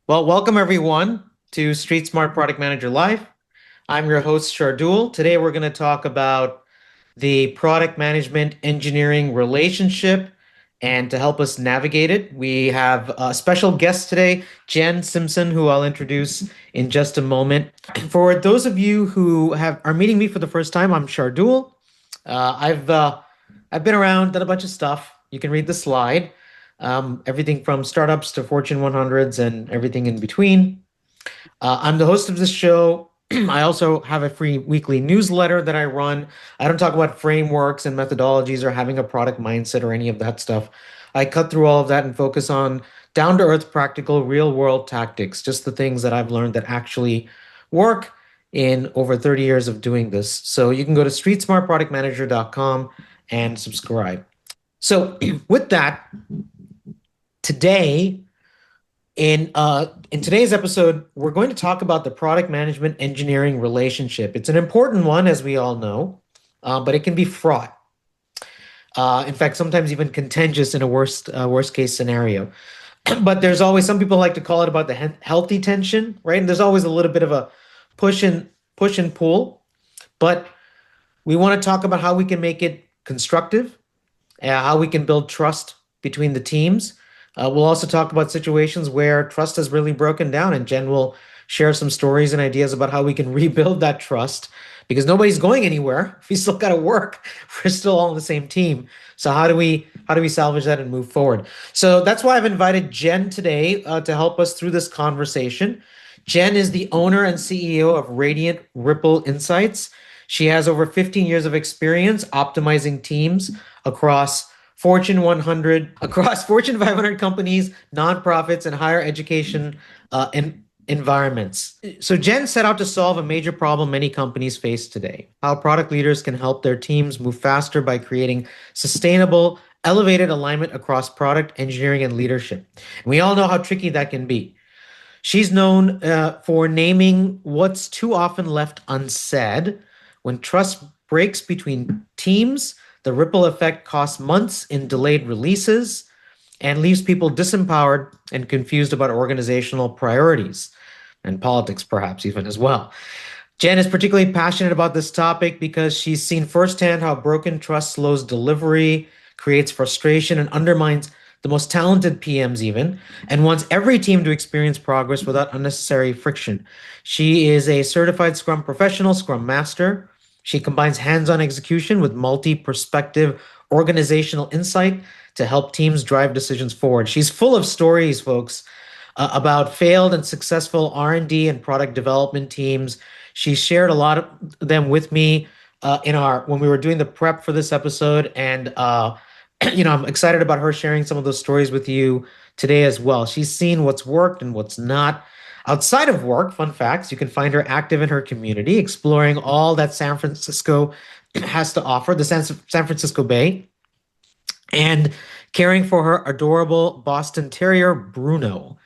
Well, welcome everyone to Street Smart Product Manager Live. I'm your host, Shardul. Today we're going to talk about the product management engineering relationship. And to help us navigate it, we have a special guest today, Jen Simpson, who I'll introduce in just a moment. For those of you who are meeting me for the first time, I'm Shardul. I've been around, done a bunch of stuff. You can read the slide. Everything from startups to Fortune 100s and everything in between. I'm the host of this show. I also have a free weekly newsletter that I run. I don't talk about frameworks and methodologies or having a product mindset or any of that stuff. I cut through all of that and focus on down to earth, practical, real world tactics, just the things that I've learned that actually work in over 30 years of doing this. So you can go to streetsmartproductmanager.com and subscribe. So with that, today in today's episode, we're going to talk about the product management engineering relationship. It's an important one, as we all know, but it can be fraught. In fact, sometimes even contentious in a worst case scenario. But there's always some people like to call it about the healthy tension, right? And there's always a little bit of a push and pull. But we want to talk about how we can make it constructive, how we can build trust between the teams. We'll also talk about situations where trust has really broken down, and Jen will share some stories and ideas about how we can rebuild that trust because nobody's going anywhere. We still got to work. We're still all on the same team. So how do we salvage that and move forward? So that's why I've invited Jen today to help us through this conversation. Jen is the owner and CEO of Radiant Ripple Insights. She has over 15 years of experience optimizing teams across Fortune 100, across Fortune 500 companies, nonprofits, and higher education environments. So Jen set out to solve a major problem many companies face today: how product leaders can help their teams move faster by creating sustainable, elevated alignment across product engineering and leadership. And we all know how tricky that can be. She's known for naming what's too often left unsaid. When trust breaks between teams, the ripple effect costs months in delayed releases and leaves people disempowered and confused about organizational priorities and politics, perhaps even as well. Jen is particularly passionate about this topic because she's seen firsthand how broken trust slows delivery, creates frustration, and undermines the most talented PMs even, and wants every team to experience progress without unnecessary friction. She is a certified Scrum professional, Scrum master. She combines hands-on execution with multi-perspective organizational insight to help teams drive decisions forward. She's full of stories, folks, about failed and successful R&D and product development teams. She shared a lot of them with me when we were doing the prep for this episode, and I'm excited about her sharing some of those stories with you today as well. She's seen what's worked and what's not. Outside of work, fun facts, you can find her active in her community, exploring all that San Francisco has to offer, the San Francisco Bay, and caring for her adorable Boston Terrier, Bruno.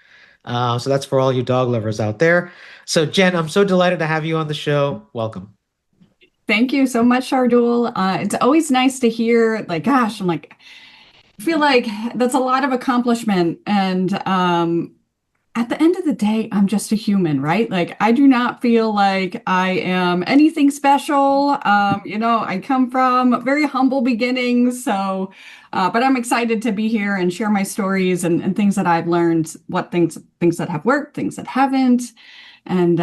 So that's for all you dog lovers out there. So, Jen, I'm so delighted to have you on the show. Welcome. Thank you so much, Shardul. It's always nice to hear, I feel like that's a lot of accomplishment. And at the end of the day, I'm just a human, right? Like, I do not feel like I am anything special. I come from very humble beginnings. But I'm excited to be here and share my stories and things that I've learned, what things that have worked, things that haven't. And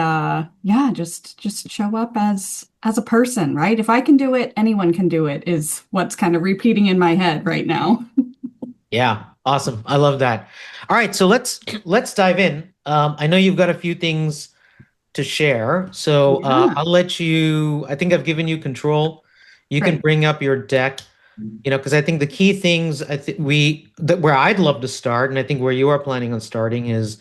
yeah, just show up as a person, right? If I can do it, anyone can do it, is what's kind of repeating in my head right now. Yeah, awesome. I love that. All right, so let's dive in. I know you've got a few things to share, so Yeah, I'll let you. I think I've given you control. You can great. bring up your deck, because I think the key things I think where I'd love to start, and I think where you are planning on starting is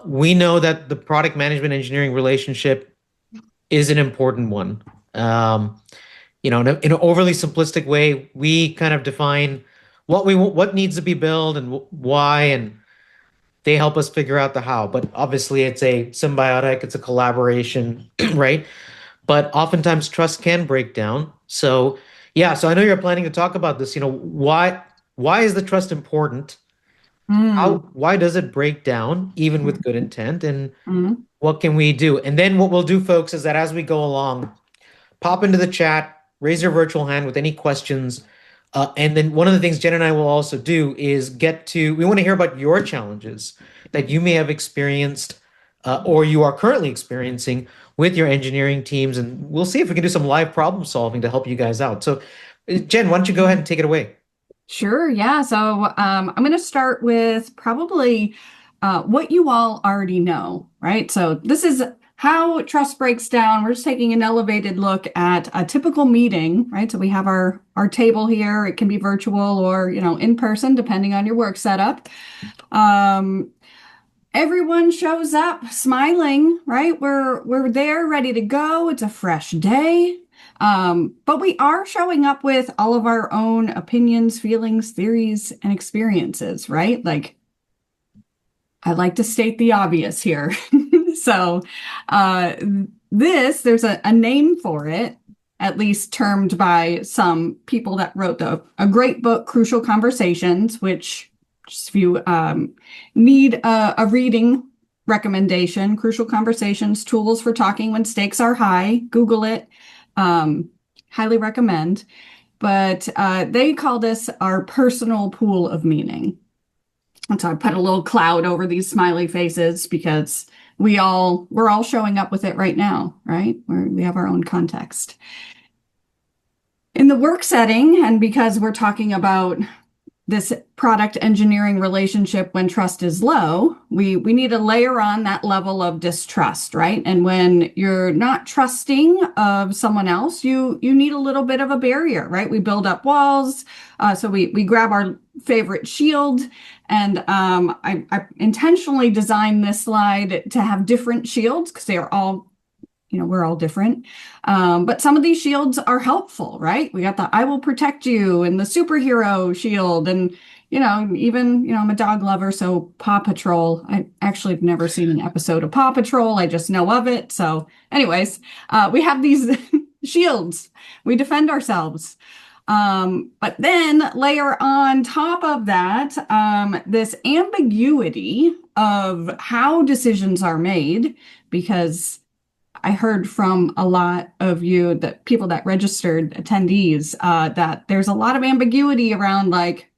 we know that the product management engineering relationship is an important one. In an overly simplistic way, we kind of define what needs to be built and why, and they help us figure out the how. But obviously, it's a symbiotic, it's a collaboration, right? But oftentimes trust can break down. So yeah, so I know you're planning to talk about this. Why is the trust important? Mm, Why does it break down even with good intent? And mm. what can we do? And then what we'll do, folks, is that as we go along, pop into the chat, raise your virtual hand with any questions. And then one of the things Jen and I will also do is we want to hear about your challenges that you may have experienced or you are currently experiencing with your engineering teams. And we'll see if we can do some live problem solving to help you guys out. So, Jen, why don't you go ahead and take it away? Sure, yeah. So I'm going to start with probably what you all already know, right? So this is how trust breaks down. We're just taking an elevated look at a typical meeting, right? So we have our table here. It can be virtual or, in person, depending on your work setup. Um, Everyone shows up smiling, right? We're there, ready to go. It's a fresh day. But we are showing up with all of our own opinions, feelings, theories, and experiences, right? Like, I like to state the obvious here. So, uh, there's a name for it, at least termed by some people that wrote a great book, Crucial Conversations, which, just if you need a reading recommendation, Crucial Conversations, Tools for Talking When Stakes Are High, Google it. Um, Highly recommend. But they call this our personal pool of meaning. And so I put a little cloud over these smiley faces because we're all showing up with it right now, right? We have our own context. In the work setting, and because we're talking about this product engineering relationship when trust is low, we need to layer on that level of distrust, right? And when you're not trusting of someone else, you need a little bit of a barrier, right? We build up walls. So we grab our favorite shield, and I intentionally designed this slide to have different shields because they are all, we're all different. But some of these shields are helpful, right? We got the I will protect you and the superhero shield. And, even, I'm a dog lover. So Paw Patrol, I actually have never seen an episode of Paw Patrol. I just know of it. So, anyways, we have these shields. We defend ourselves. But then layer on top of that, this ambiguity of how decisions are made, because I heard from a lot of you, that people that registered attendees, that there's a lot of ambiguity around like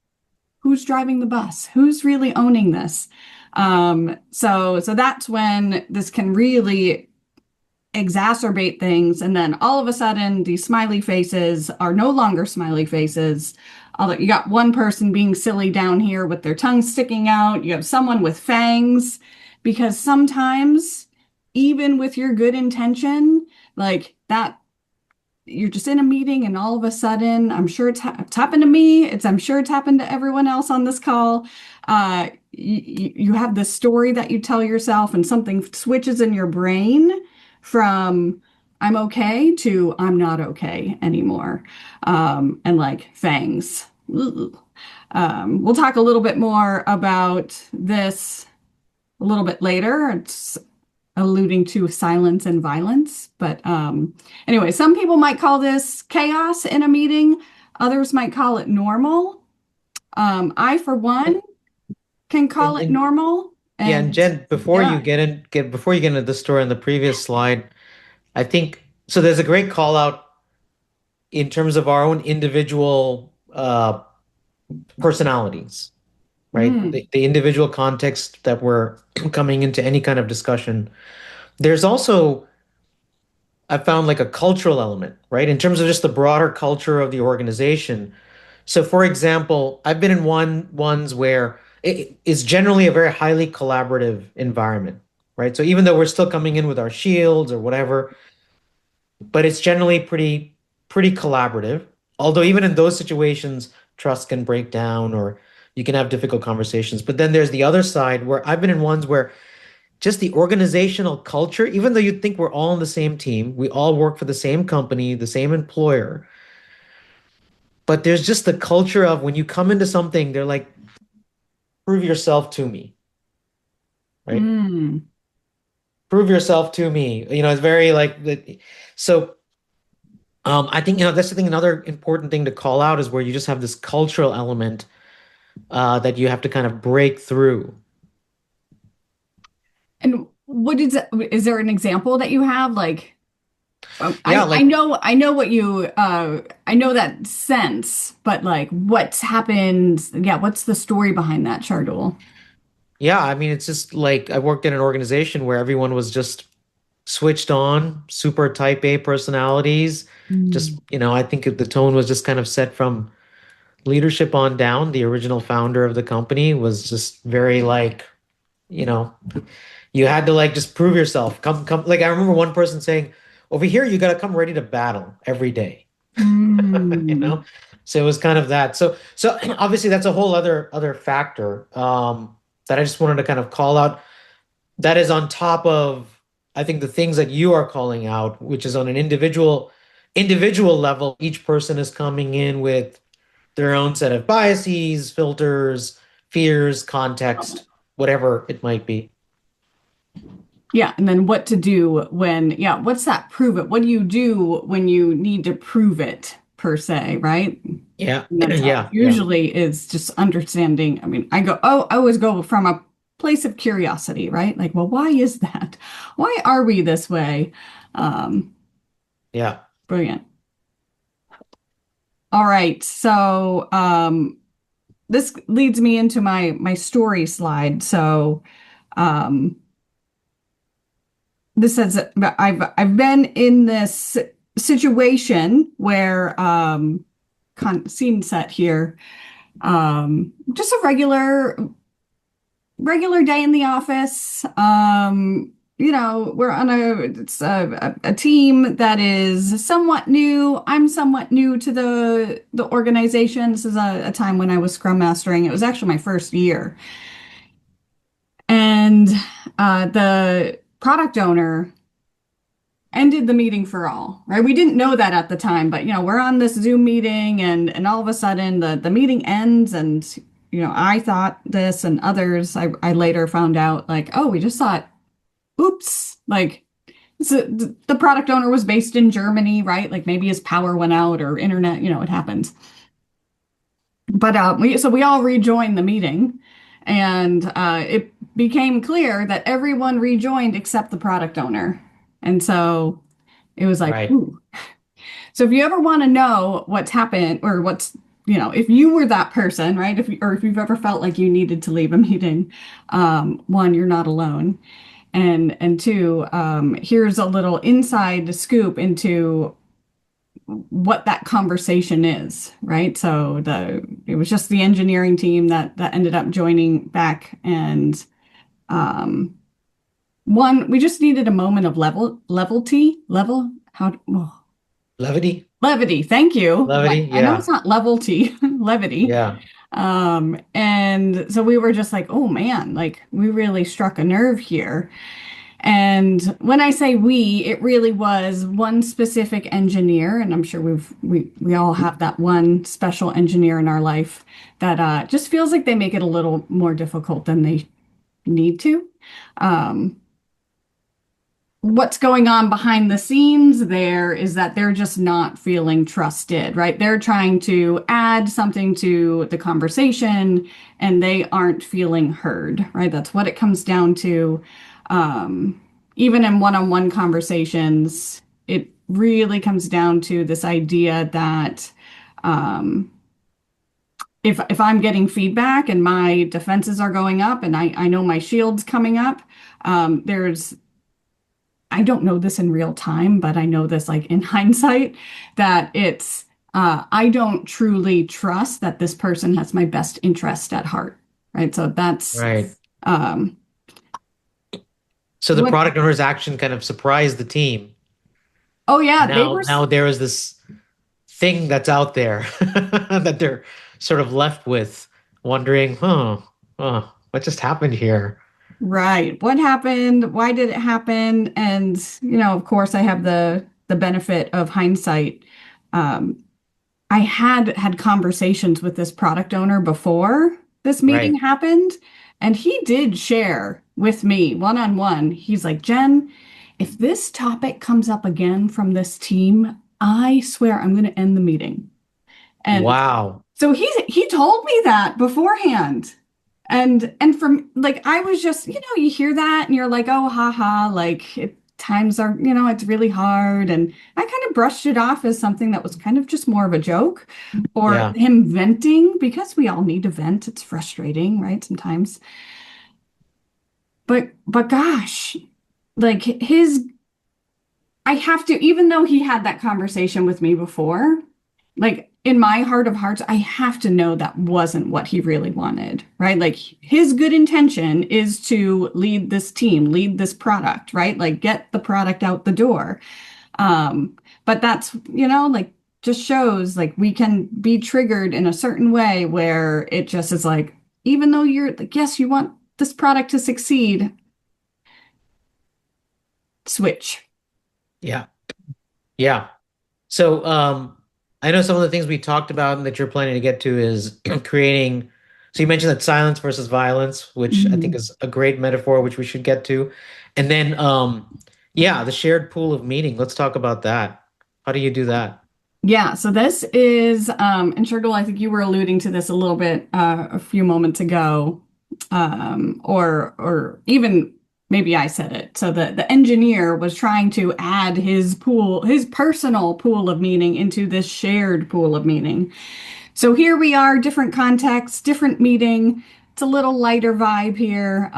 who's driving the bus, who's really owning this. So that's when this can really exacerbate things, and then all of a sudden these smiley faces are no longer smiley faces. Although you got one person being silly down here with their tongue sticking out, you have someone with fangs, because sometimes even with your good intention, like that, you're just in a meeting and all of a sudden, I'm sure it's happened to me, I'm sure it's happened to everyone else on this call. You have this story that you tell yourself and something switches in your brain from I'm okay to I'm not okay anymore. And like fangs. We'll talk a little bit more about this a little bit later. It's alluding to silence and violence. But anyway, some people might call this chaos in a meeting. Others might call it normal. I, for And, one, can call it and normal. yeah, and And Jen, yeah. before you get into the story on the previous slide, I think so. There's a great call out in terms of our own individual personalities, right? Mm, The individual context that we're coming into any kind of discussion. There's also, I found like a cultural element, right? In terms of just the broader culture of the organization. So, for example, I've been in ones where it is generally a very highly collaborative environment, right? So even though we're still coming in with our shields or whatever, but it's generally pretty collaborative. Although even in those situations, trust can break down or you can have difficult conversations. But then there's the other side where I've been in ones where just the organizational culture, even though you think we're all on the same team, we all work for the same company, the same employer, but there's just the culture of when you come into something, they're like, prove yourself to me, right? mm, Prove yourself to me. It's very like the so I think that's the thing. Another important thing to call out is where you just have this cultural element that you have to kind of break through. And what is there an example that you have? Like, Yeah, I know what you, I know that sense, but like what's happened? Yeah, what's the story behind that, Shardul? yeah, I mean, it's just like I worked in an organization where everyone was just switched on, super type A personalities. Mm. Just, I think the tone was just kind of set from leadership on down. The original founder of the company was just very like, you know, you had to like just prove yourself. Come. Like I remember one person saying, "Over here, you got to come ready to battle every day." You Mm. know? So it was kind of that. So obviously that's a whole other factor that I just wanted to kind of call out. That is on top of, I think, the things that you are calling out, which is on an individual level. Each person is coming in with their own set of biases, filters, fears, context, whatever it might be. Yeah, and then what to do when, yeah, what's that prove it? What do you do when you need to prove it per se, right? Yeah, And that's how it yeah, yeah. usually is just understanding. I mean, I always go from a place of curiosity, right? Like, well, why is that? Why are we this way? Um, Yeah. Brilliant. All right. So, this leads me into my story slide. So, um, this says that I've been in this situation where scene set here, just a regular day in the office. We're on a team that is somewhat new. I'm somewhat new to the organization. This is a time when I was Scrum Mastering. It was actually my first year. And the product owner ended the meeting for all, right? We didn't know that at the time, but we're on this Zoom meeting and all of a sudden the meeting ends and I thought this and others I later found out like, oh, we just thought, oops, like so the product owner was based in Germany, right? Like maybe his power went out or internet, it happens. But we all rejoined the meeting and it became clear that everyone rejoined except the product owner. And so it was like, Right. ooh. So if you ever want to know what's happened or if you were that person, right? If you've ever felt like you needed to leave a meeting, one, you're not alone. And two, here's a little inside scoop into what that conversation is, right? So it was just the engineering team that ended up joining back and um one, we just needed a moment of Levity. levity. Thank you. Levity. I know Yeah. it's not level T, levity. Yeah. And so we were just like, oh man, like we really struck a nerve here. And when I say we, it really was one specific engineer, and I'm sure we all have that one special engineer in our life that just feels like they make it a little more difficult than they need to. Um, what's going on behind the scenes there is that they're just not feeling trusted, right? They're trying to add something to the conversation and they aren't feeling heard, right? That's what it comes down to. Um, Even in one-on-one conversations, it really comes down to this idea that um, if I'm getting feedback and my defenses are going up and I know my shield's coming up, there's I don't know this in real time, but I know this like in hindsight that I don't truly trust that this person has my best interest at heart, right? So that's Right. um, So the what. product owner's action kind of surprised the team. Oh yeah, they Now, were. now there is this thing that's out there that they're sort of left with, wondering, what just happened here? Right. What happened? Why did it happen? And of course, I have the benefit of hindsight. Um, I had conversations with this product owner before this meeting Right. happened, and he did share with me one on one. He's like, Jen, if this topic comes up again from this team, I swear I'm going to end the meeting. And Wow. So he told me that beforehand. And from like I was just, you hear that and you're like, oh, haha, like times are, it's really hard. And I kind of brushed it off as something that was kind of just more of a joke or Yeah. him venting because we all need to vent. It's frustrating, right? Sometimes. But gosh, like his I have to, even though he had that conversation with me before, like in my heart of hearts, I have to know that wasn't what he really wanted, right? Like his good intention is to lead this team, lead this product, right? Like get the product out the door. But that's, like just shows like we can be triggered in a certain way where it just is like, even though you're like, yes, you want this product to succeed, switch. Yeah. Yeah. So, I know some of the things we talked about and that you're planning to get to is creating. So you mentioned that silence versus violence, which I think Mhm. is a great metaphor, which we should get to. And then, yeah, the shared pool of meaning. Let's talk about that. How do you do that? Yeah, so this is, and Shardul, I think you were alluding to this a little bit a few moments ago, or even maybe I said it. So the engineer was trying to add his personal pool of meaning into this shared pool of meaning. So here we are, different context, different meeting. It's a little lighter vibe here,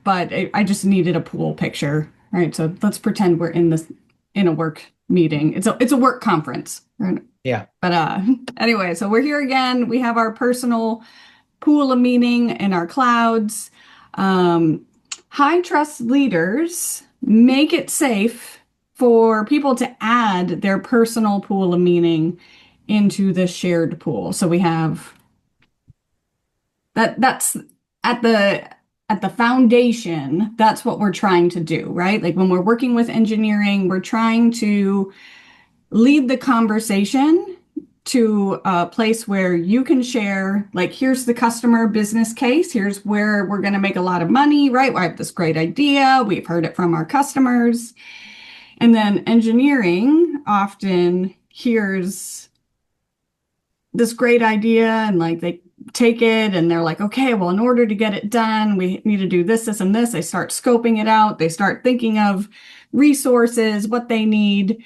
but I just needed a pool picture, right? So let's pretend we're in a work meeting. It's a work conference, right? Yeah. But anyway, so we're here again. We have our personal pool of meaning in our clouds. Um, High trust leaders make it safe for people to add their personal pool of meaning into the shared pool. So we have that's at the foundation, that's what we're trying to do, right? Like when we're working with engineering, we're trying to lead the conversation to a place where you can share, like, here's the customer business case, here's where we're going to make a lot of money, right? I have this great idea, we've heard it from our customers. And then engineering often hears this great idea and like they take it and they're like, okay, well, in order to get it done, we need to do this, this, and this. They start scoping it out. They start thinking of resources, what they need.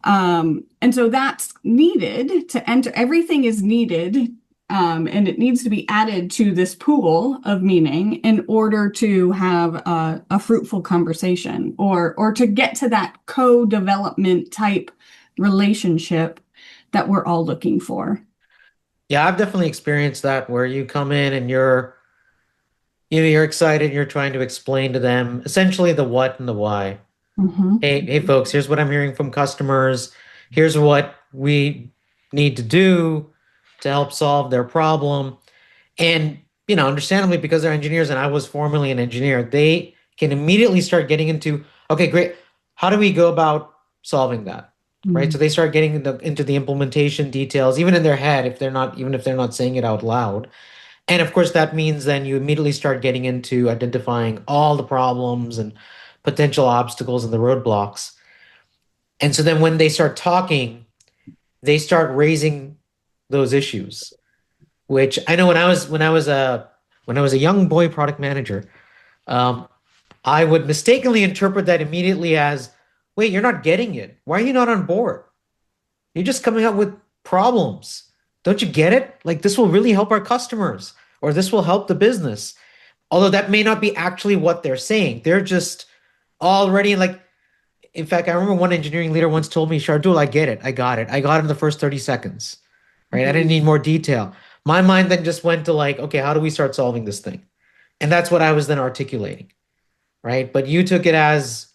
And so that's needed to enter. Everything is needed, and it needs to be added to this pool of meaning in order to have a fruitful conversation or to get to that co-development type relationship that we're all looking for. Yeah, I've definitely experienced that where you come in and you're excited, you're trying to explain to them essentially the what and the why. Hmm. Hey folks, here's what I'm hearing from customers. Here's what we need to do to help solve their problem. And, understandably, because they're engineers and I was formerly an engineer, they can immediately start getting into, okay, great. How do we go about solving that? Right? So they start getting into the implementation details, even in their head, even if they're not saying it out loud. And of course, that means then you immediately start getting into identifying all the problems and potential obstacles and the roadblocks. And so then when they start talking, they start raising those issues, which I know when I was a young boy product manager, um, I would mistakenly interpret that immediately as, wait, you're not getting it. Why are you not on board? You're just coming up with problems. Don't you get it? Like this will really help our customers, or this will help the business. Although that may not be actually what they're saying. They're just already like, in fact, I remember one engineering leader once told me, Shardul, I get it. I got it. I got it in the first 30 seconds. Right? I didn't need more detail. My mind then just went to like, okay, how do we start solving this thing? And that's what I was then articulating. Right? But you took it as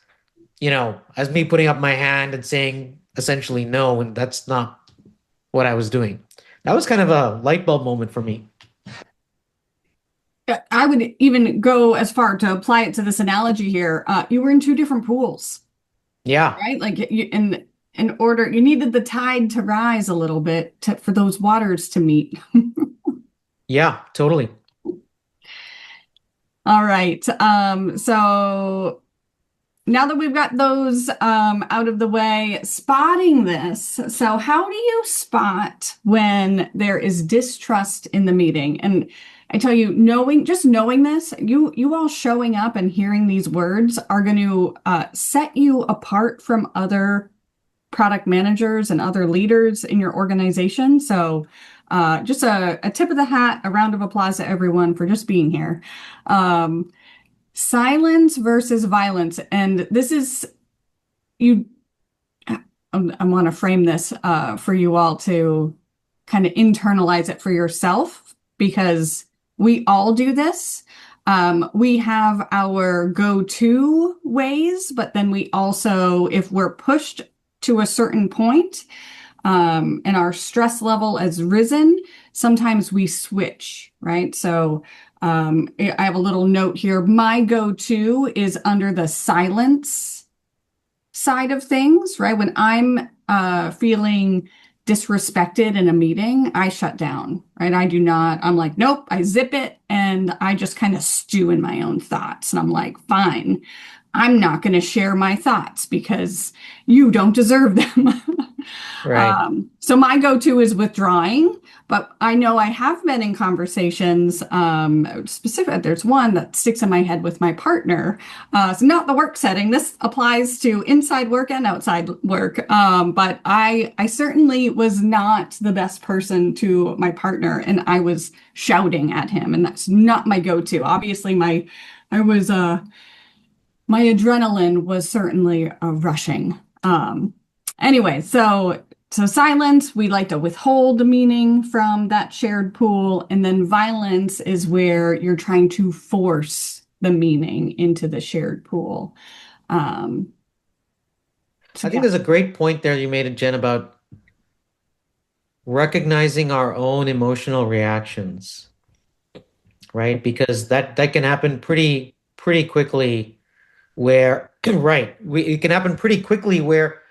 me putting up my hand and saying essentially no, and that's not what I was doing. That was kind of a light bulb moment for me. I would even go as far to apply it to this analogy here. You were in two different pools, Yeah. right? Like in order, you needed the tide to rise a little bit for those waters to meet. Yeah, totally. All right. So now that we've got those out of the way, spotting this. So, how do you spot when there is distrust in the meeting? And I tell you, knowing this, you all showing up and hearing these words are going to set you apart from other product managers and other leaders in your organization. So, just a tip of the hat, a round of applause to everyone for just being here. Um, Silence versus violence. And this is, you, I want to frame this for you all to kind of internalize it for yourself because we all do this. We have our go-to ways, but then we also, if we're pushed to a certain point, and our stress level has risen, sometimes we switch, right? So I have a little note here. My go-to is under the silence side of things, right? When I'm feeling disrespected in a meeting, I shut down, right? I do not, I'm like, nope, I zip it and I just kind of stew in my own thoughts. And I'm like, fine, I'm not going to share my thoughts because you don't deserve them. Right. So my go-to is withdrawing, but I know I have been in conversations, specific. There's one that sticks in my head with my partner. So not the work setting. This applies to inside work and outside work. But I certainly was not the best person to my partner, and I was shouting at him, and that's not my go-to. Obviously, I was my adrenaline was certainly rushing. Anyway, so silence, we like to withhold the meaning from that shared pool, and then violence is where you're trying to force the meaning into the shared pool. Um, so I think yeah, there's a great point there you made, Jen, about recognizing our own emotional reactions, right? Because that can happen pretty quickly where right, it can happen pretty quickly where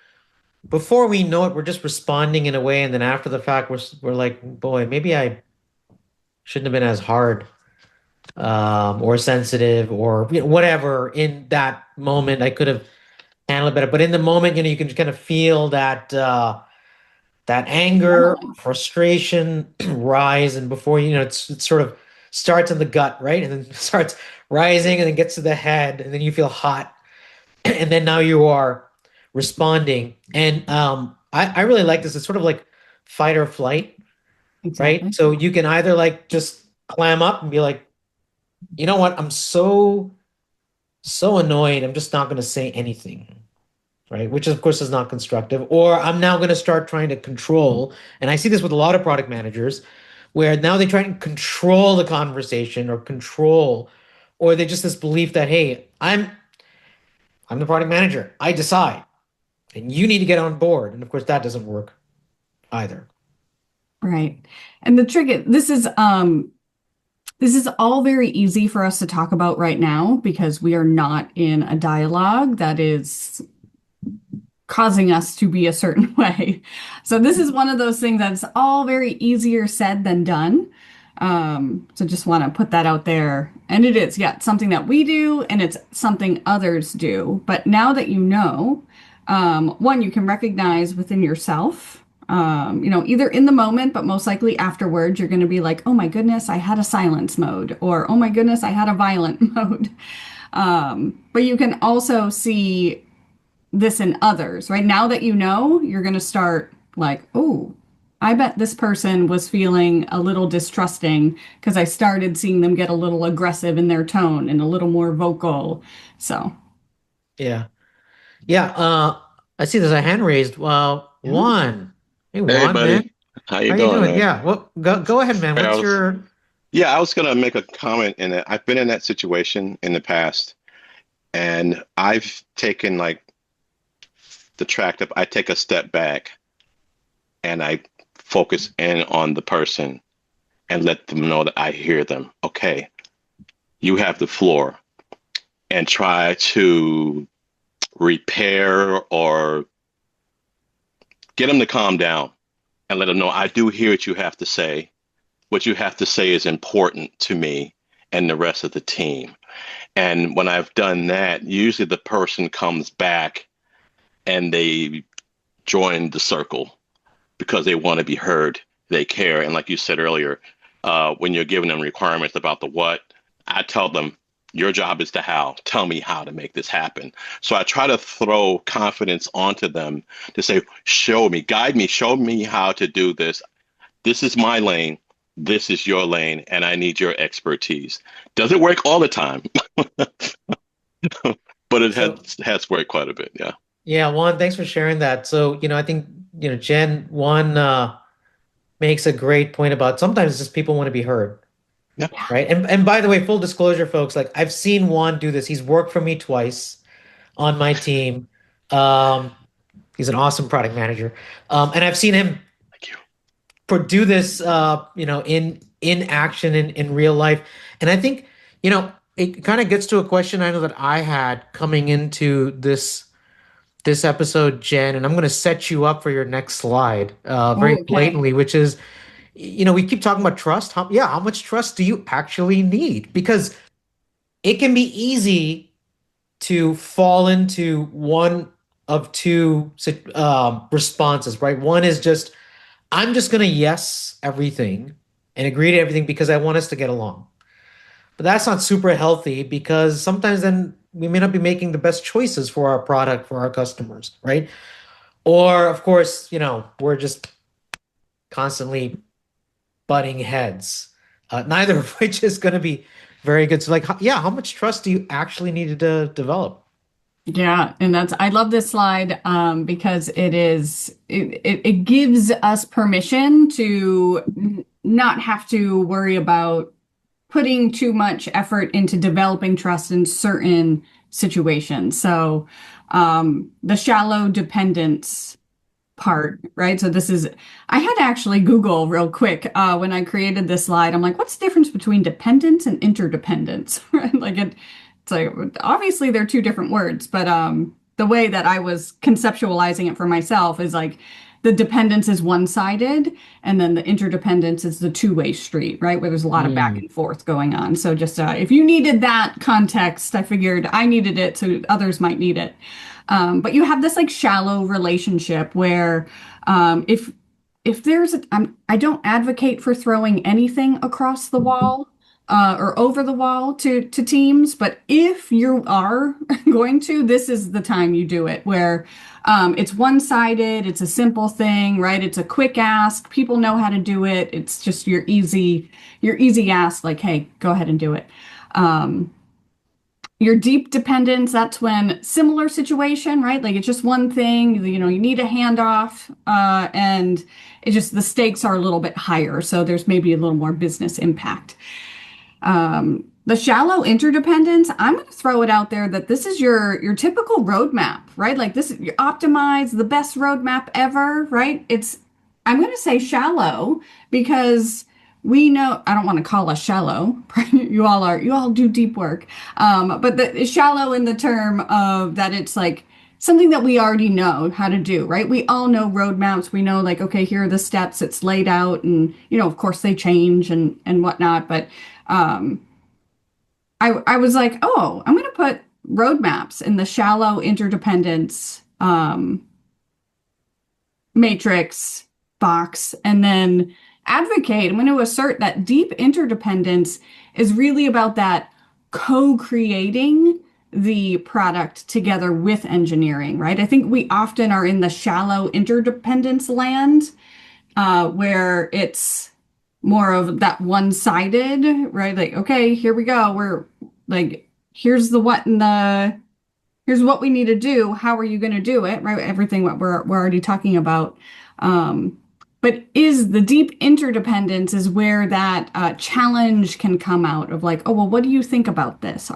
before we know it, we're just responding in a way, and then after the fact, we're like, boy, maybe I shouldn't have been as hard or sensitive or whatever in that moment. I could have handled it better, but in the moment, you can kind of feel that anger, adrenaline. frustration rise, and before it sort of starts in the gut, right, and then starts rising, and then gets to the head, and then you feel hot, and then now you are responding. And I really like this. It's sort of like fight or flight, right? Exactly. So you can either like just clam up and be like, you know what, I'm so annoyed, I'm just not going to say anything, right? Which of course is not constructive. Or I'm now going to start trying to control, and I see this with a lot of product managers, where now they try and control the conversation or control, or they just this belief that, hey, I'm the product manager, I decide, and you need to get on board. And of course, that doesn't work either. Right. And the trick is this is all very easy for us to talk about right now because we are not in a dialogue that is causing us to be a certain way. So this is one of those things that's all very easier said than done. So just want to put that out there. And it is, yeah, it's something that we do and it's something others do. But now that you know, one, you can recognize within yourself, either in the moment, but most likely afterwards, you're going to be like, oh my goodness, I had a silence mode, or oh my goodness, I had a violent mode. But you can also see this in others, right? Now that you know, you're going to start like, oh, I bet this person was feeling a little distrusting because I started seeing them get a little aggressive in their tone and a little more vocal. So, Yeah. Yeah. I see there's a hand raised. yeah. Juan. Hey, Hey, Juan, man. buddy. How you How you doing, doing? man? Yeah. Well, go ahead, man. I What's was, your yeah, I was gonna make a comment in it. I've been in that situation in the past, and I've taken like the tract of I take a step back and I focus in on the person and let them know that I hear them. Okay, you have the floor, and try to repair or get them to calm down and let them know I do hear what you have to say. What you have to say is important to me and the rest of the team. And when I've done that, usually the person comes back and they join the circle because they want to be heard, they care. And like you said earlier, when you're giving them requirements about the what, I tell them, your job is the how. Tell me how to make this happen. So I try to throw confidence onto them to say, show me, guide me, show me how to do this. This is my lane. This is your lane, and I need your expertise. Doesn't work all the time, but it So has worked quite a bit. Yeah. yeah, Juan, thanks for sharing that. So, I think, Jen, one makes a great point about sometimes just people want to be heard, Yeah. right? And by the way, full disclosure, folks, like I've seen Juan do this. He's worked for me twice on my team. Um, he's an awesome product manager. And I've seen him Thank you. do this in action in real life. And I think, it kind of gets to a question I know that I had coming into this episode, Jen, and I'm going to set you up for your next slide very Oh, okay. blatantly, which is, we keep talking about trust. How much trust do you actually need? Because it can be easy to fall into one of two responses, right? One is just, I'm just going to yes everything and agree to everything because I want us to get along. But that's not super healthy because sometimes then we may not be making the best choices for our product, for our customers, right? Or, of course, we're just constantly butting heads, neither of which is going to be very good. So, like, yeah, how much trust do you actually need to develop? Yeah, and I love this slide because it gives us permission to not have to worry about putting too much effort into developing trust in certain situations. So the shallow dependence part, right? So I had to actually Google real quick when I created this slide. I'm like, what's the difference between dependence and interdependence? Right? It's like obviously they're two different words, but the way that I was conceptualizing it for myself is like the dependence is one-sided, and then the interdependence is the two-way street, right? Where there's a lot of back Mm, and forth going on. So just if you needed that context, I figured I needed it, so others might need it. But you have this like shallow relationship where if there's I don't advocate for throwing anything across the wall or over the wall to teams, but if you are going to, this is the time you do it where it's one-sided, it's a simple thing, right? It's a quick ask. People know how to do it. It's just your easy ask, like, hey, go ahead and do it. Um, your deep dependence, that's when similar situation, right? Like it's just one thing, you need a handoff, and it just the stakes are a little bit higher. So there's maybe a little more business impact. The shallow interdependence, I'm going to throw it out there that this is your typical roadmap, right? Like this, you optimize the best roadmap ever, right? I'm going to say shallow because we know, I don't want to call us shallow. You all do deep work. But it's shallow in the term of that it's like something that we already know how to do, right? We all know roadmaps. We know like, okay, here are the steps. It's laid out and, of course they change and whatnot. But I was like, oh, I'm going to put roadmaps in the shallow interdependence matrix box and then advocate. I'm going to assert that deep interdependence is really about that co-creating the product together with engineering, right? I think we often are in the shallow interdependence land where it's more of that one-sided, right? Like, okay, here we go. We're like, here's the what and here's what we need to do. How are you going to do it? Right? Everything what we're already talking about. But is the deep interdependence is where that challenge can come out of like, oh, well, what do you think about this?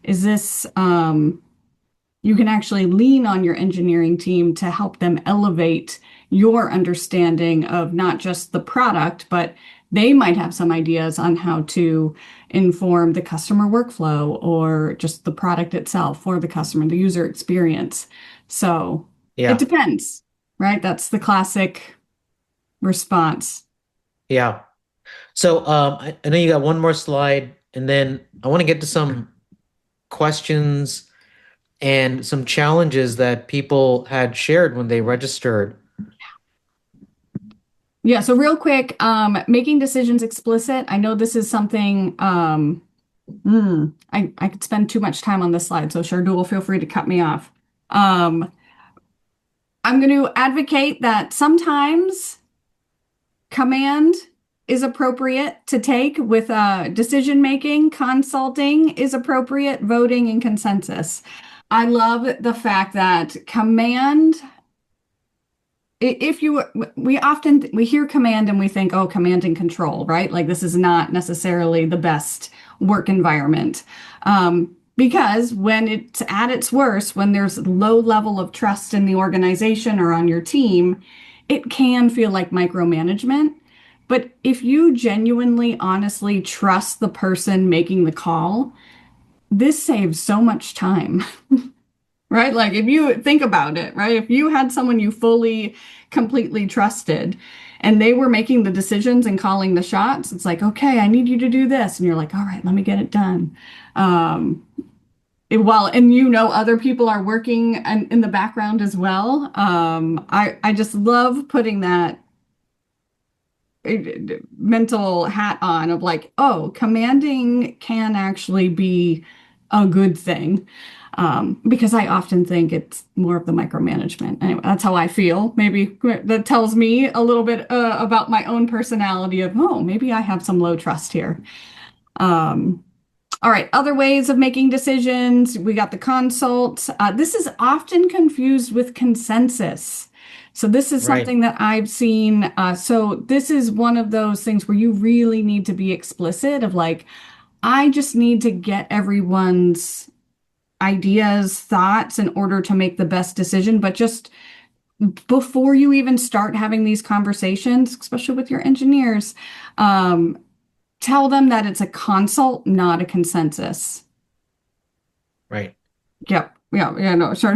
Is this, you can actually lean on your engineering team to help them elevate your understanding of not just the product, but they might have some ideas on how to inform the customer workflow or just the product itself for the customer, the user experience. So it yeah, depends, right? That's the classic response. yeah. So I know you got one more slide, and then I want to get to some questions and some challenges that people had shared when they registered. Yeah, so real quick, making decisions explicit. I know this is something I could spend too much time on this slide, so Shardul, feel free to cut me off. Um, I'm going to advocate that sometimes command is appropriate to take with decision making, consulting is appropriate, voting, and consensus. I love the fact that command if you we hear command and we think, oh, command and control, right? Like this is not necessarily the best work environment. Because when it's at its worst, when there's low level of trust in the organization or on your team, it can feel like micromanagement. But if you genuinely, honestly trust the person making the call, this saves so much time. Right? Like if you think about it, right? If you had someone you fully, completely trusted and they were making the decisions and calling the shots, it's like, okay, I need you to do this. And you're like, all right, let me get it done. And you know, other people are working in the background as well. I just love putting that mental hat on of like, oh, commanding can actually be a good thing. Because I often think it's more of the micromanagement. Anyway, that's how I feel. Maybe that tells me a little bit about my own personality of, oh, maybe I have some low trust here. All right, other ways of making decisions. We got the consult. This is often confused with consensus. So this is Right. something that I've seen. So this is one of those things where you really need to be explicit of like, I just need to get everyone's ideas, thoughts in order to make the best decision. But just before you even start having these conversations, especially with your engineers, tell them that it's a consult, not a consensus. Right. Yep. Yeah. Yeah. No. Sure.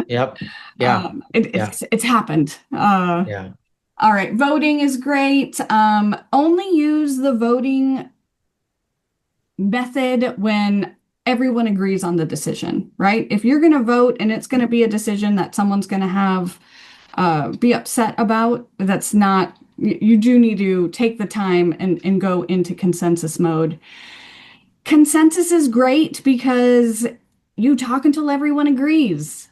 Yep. Yeah. Yeah. It's happened. Yeah. All right. Voting is great. Only use the voting method when everyone agrees on the decision, right? If you're going to vote and it's going to be a decision that someone's going to have be upset about, that's not, you do need to take the time and go into consensus mode. Consensus is great because you talk until everyone agrees,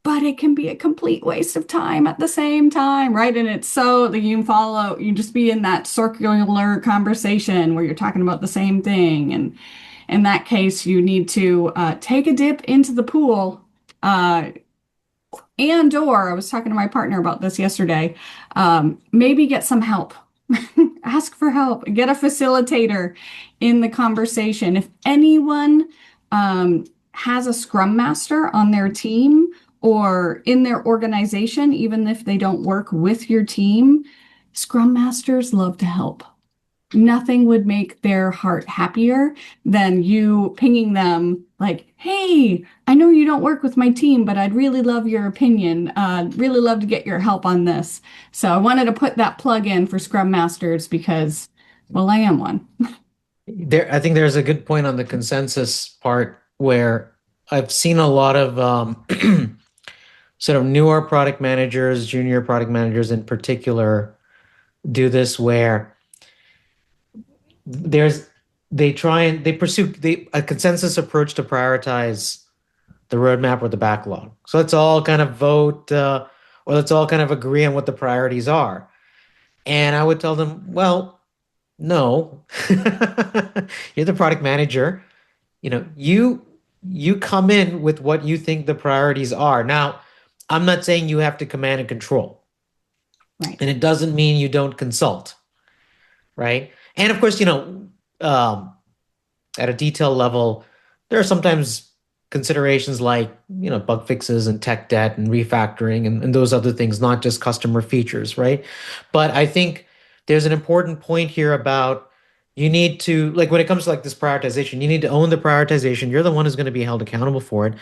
but it can be a complete waste of time at the same time, right? And it's so that you can follow, you just be in that circular conversation where you're talking about the same thing. And in that case, you need to take a dip into the pool. Or I was talking to my partner about this yesterday, maybe get some help. Ask for help. Get a facilitator in the conversation. If anyone has a scrum master on their team or in their organization, even if they don't work with your team, scrum masters love to help. Nothing would make their heart happier than you pinging them like, hey, I know you don't work with my team, but I'd really love your opinion. Really love to get your help on this. So I wanted to put that plug in for Scrum Masters because, well, I am one. I think there's a good point on the consensus part where I've seen a lot of sort of newer product managers, junior product managers in particular, do this where there's they pursue a consensus approach to prioritize the roadmap or the backlog. So let's all kind of vote, or let's all kind of agree on what the priorities are. And I would tell them, well, no, you're the product manager. You come in with what you think the priorities are. Now, I'm not saying you have to command and control, Right. and it doesn't mean you don't consult, right? And of course, at a detail level, there are sometimes considerations like, bug fixes and tech debt and refactoring and those other things, not just customer features, right? But I think there's an important point here about you need to, like when it comes to like this prioritization, you need to own the prioritization. You're the one who's going to be held accountable for it.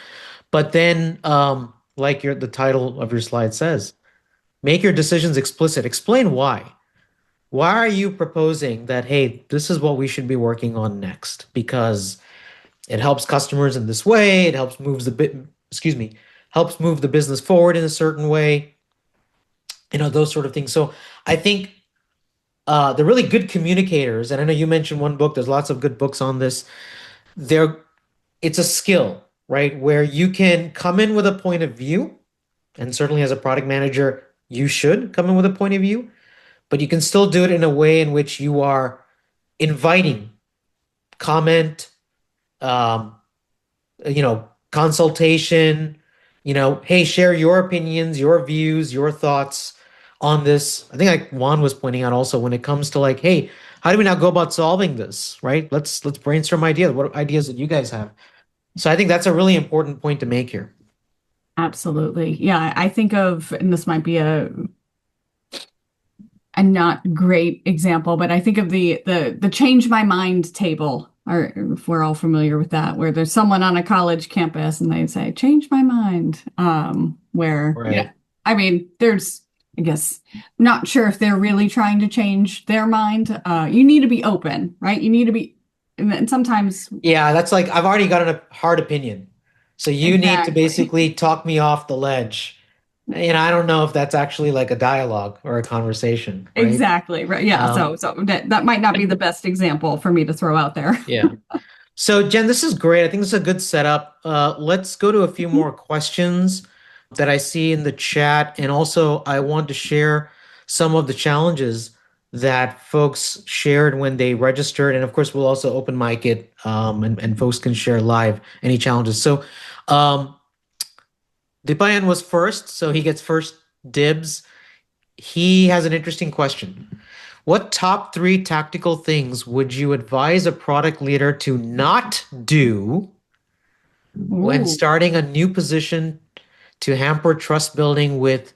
But then, like the title of your slide says, make your decisions explicit. Explain why. why are you proposing that, hey, this is what we should be working on next? Because it helps customers in this way, it helps moves the bit, excuse me, helps move the business forward in a certain way, those sort of things. So I think the really good communicators, and I know you mentioned one book, there's lots of good books on this. They're it's a skill, right? Where you can come in with a point of view, and certainly as a product manager, you should come in with a point of view, but you can still do it in a way in which you are inviting comment, um, consultation, hey, share your opinions, your views, your thoughts on this. I think like Juan was pointing out also when it comes to like, hey, how do we now go about solving this, right? Let's brainstorm ideas. What ideas that you guys have? So I think that's a really important point to make here. Absolutely. Yeah, I think of, and this might be a not great example, but I think of the change my mind table, or if we're all familiar with that, where there's someone on a college campus and they say, change my mind. Where, Right. I mean, there's, I guess, not sure if they're really trying to change their mind. You need to be open, right? You need to be, and sometimes, Yeah, that's like I've already got a hard opinion. So you need to exactly. basically talk me off the ledge. And I don't know if that's actually like a dialogue or a conversation, right? Exactly. Right. Yeah. Um, So that might not be the best example for me to throw out there. yeah. So Jen, this is great. I think this is a good setup. Let's go to a few more questions that I see in the chat. And also, I want to share some of the challenges that folks shared when they registered. And of course, we'll also open mic it and folks can share live any challenges. So um, Dipayan was first, so he gets first dibs. He has an interesting question. What top three tactical things would you advise a product leader to not do when Ooh. starting a new position to hamper trust building with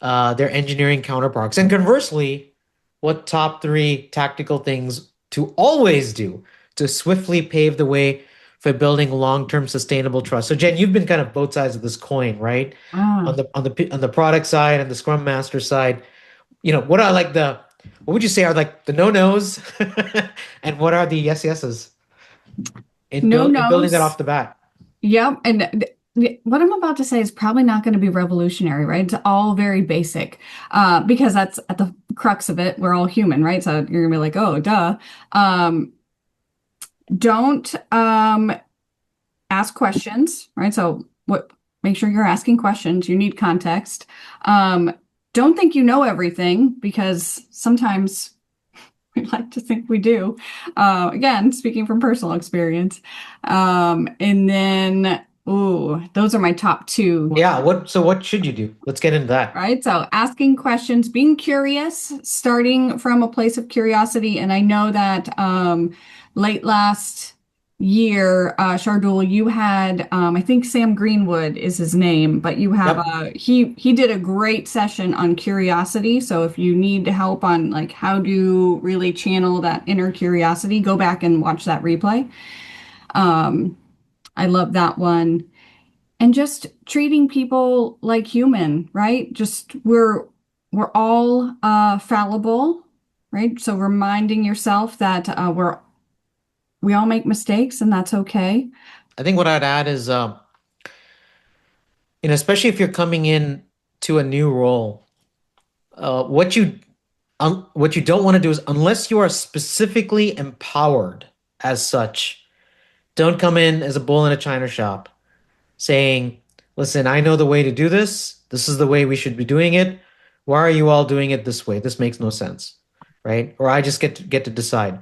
their engineering counterparts? And conversely, what top three tactical things to always do to swiftly pave the way for building long-term sustainable trust? So Jen, you've been kind of both sides of this coin, right? On Ah. the product side and the Scrum Master side. What are like what would you say are like the no-nos and what are the yes yeses No in building that nos. off the bat? Yep. And what I'm about to say is probably not going to be revolutionary, right? It's all very basic, because that's at the crux of it. We're all human, right? So you're gonna be like, oh, duh. Um, don't ask questions, right? So make sure you're asking questions. You need context. Um, don't think you know everything, because sometimes we like to think we do. Again, speaking from personal experience. And then, ooh, those are my top two. Yeah, what should you do? Let's get into that. Right. So asking questions, being curious, starting from a place of curiosity. And I know that late last year, Shardul, you had, I think Sam Greenwood is his name, but you have Yep. he did a great session on curiosity. So if you need help on like how to really channel that inner curiosity, go back and watch that replay. I love that one. And just treating people like human, right? Just we're all fallible, right? So reminding yourself that we all make mistakes and that's okay. I think what I'd add is, especially if you're coming in to a new role, what you don't want to do is, unless you are specifically empowered as such, don't come in as a bull in a china shop saying, "Listen, I know the way to do this. This is the way we should be doing it. Why are you all doing it this way? This makes no sense." Right? Or I just get to decide.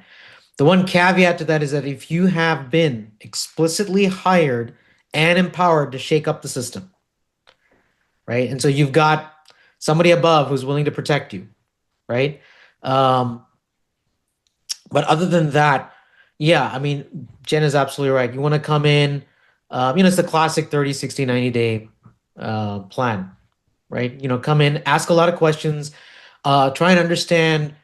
The one caveat to that is that if you have been explicitly hired and empowered to shake up the system, right? And so you've got somebody above who's willing to protect you, right? Um, but other than that, yeah, I mean, Jen is absolutely right. You want to come in, it's the classic 30, 60, 90-day plan, right? Come in, ask a lot of questions, try and understand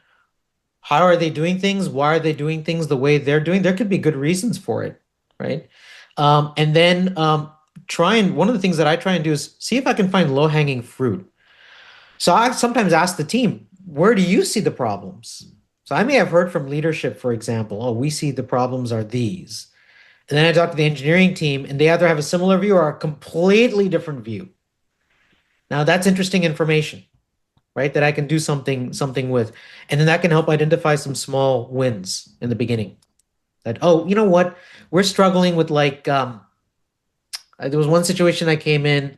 how are they doing things? Why are they doing things the way they're doing? There could be good reasons for it, right? And then one of the things that I try and do is see if I can find low-hanging fruit. So I sometimes ask the team, where do you see the problems? So I may have heard from leadership, for example, oh, we see the problems are these. And then I talk to the engineering team, and they either have a similar view or a completely different view. Now that's interesting information, right? That I can do something with. And then that can help identify some small wins in the beginning. That, oh, you know what? We're struggling with there was one situation I came in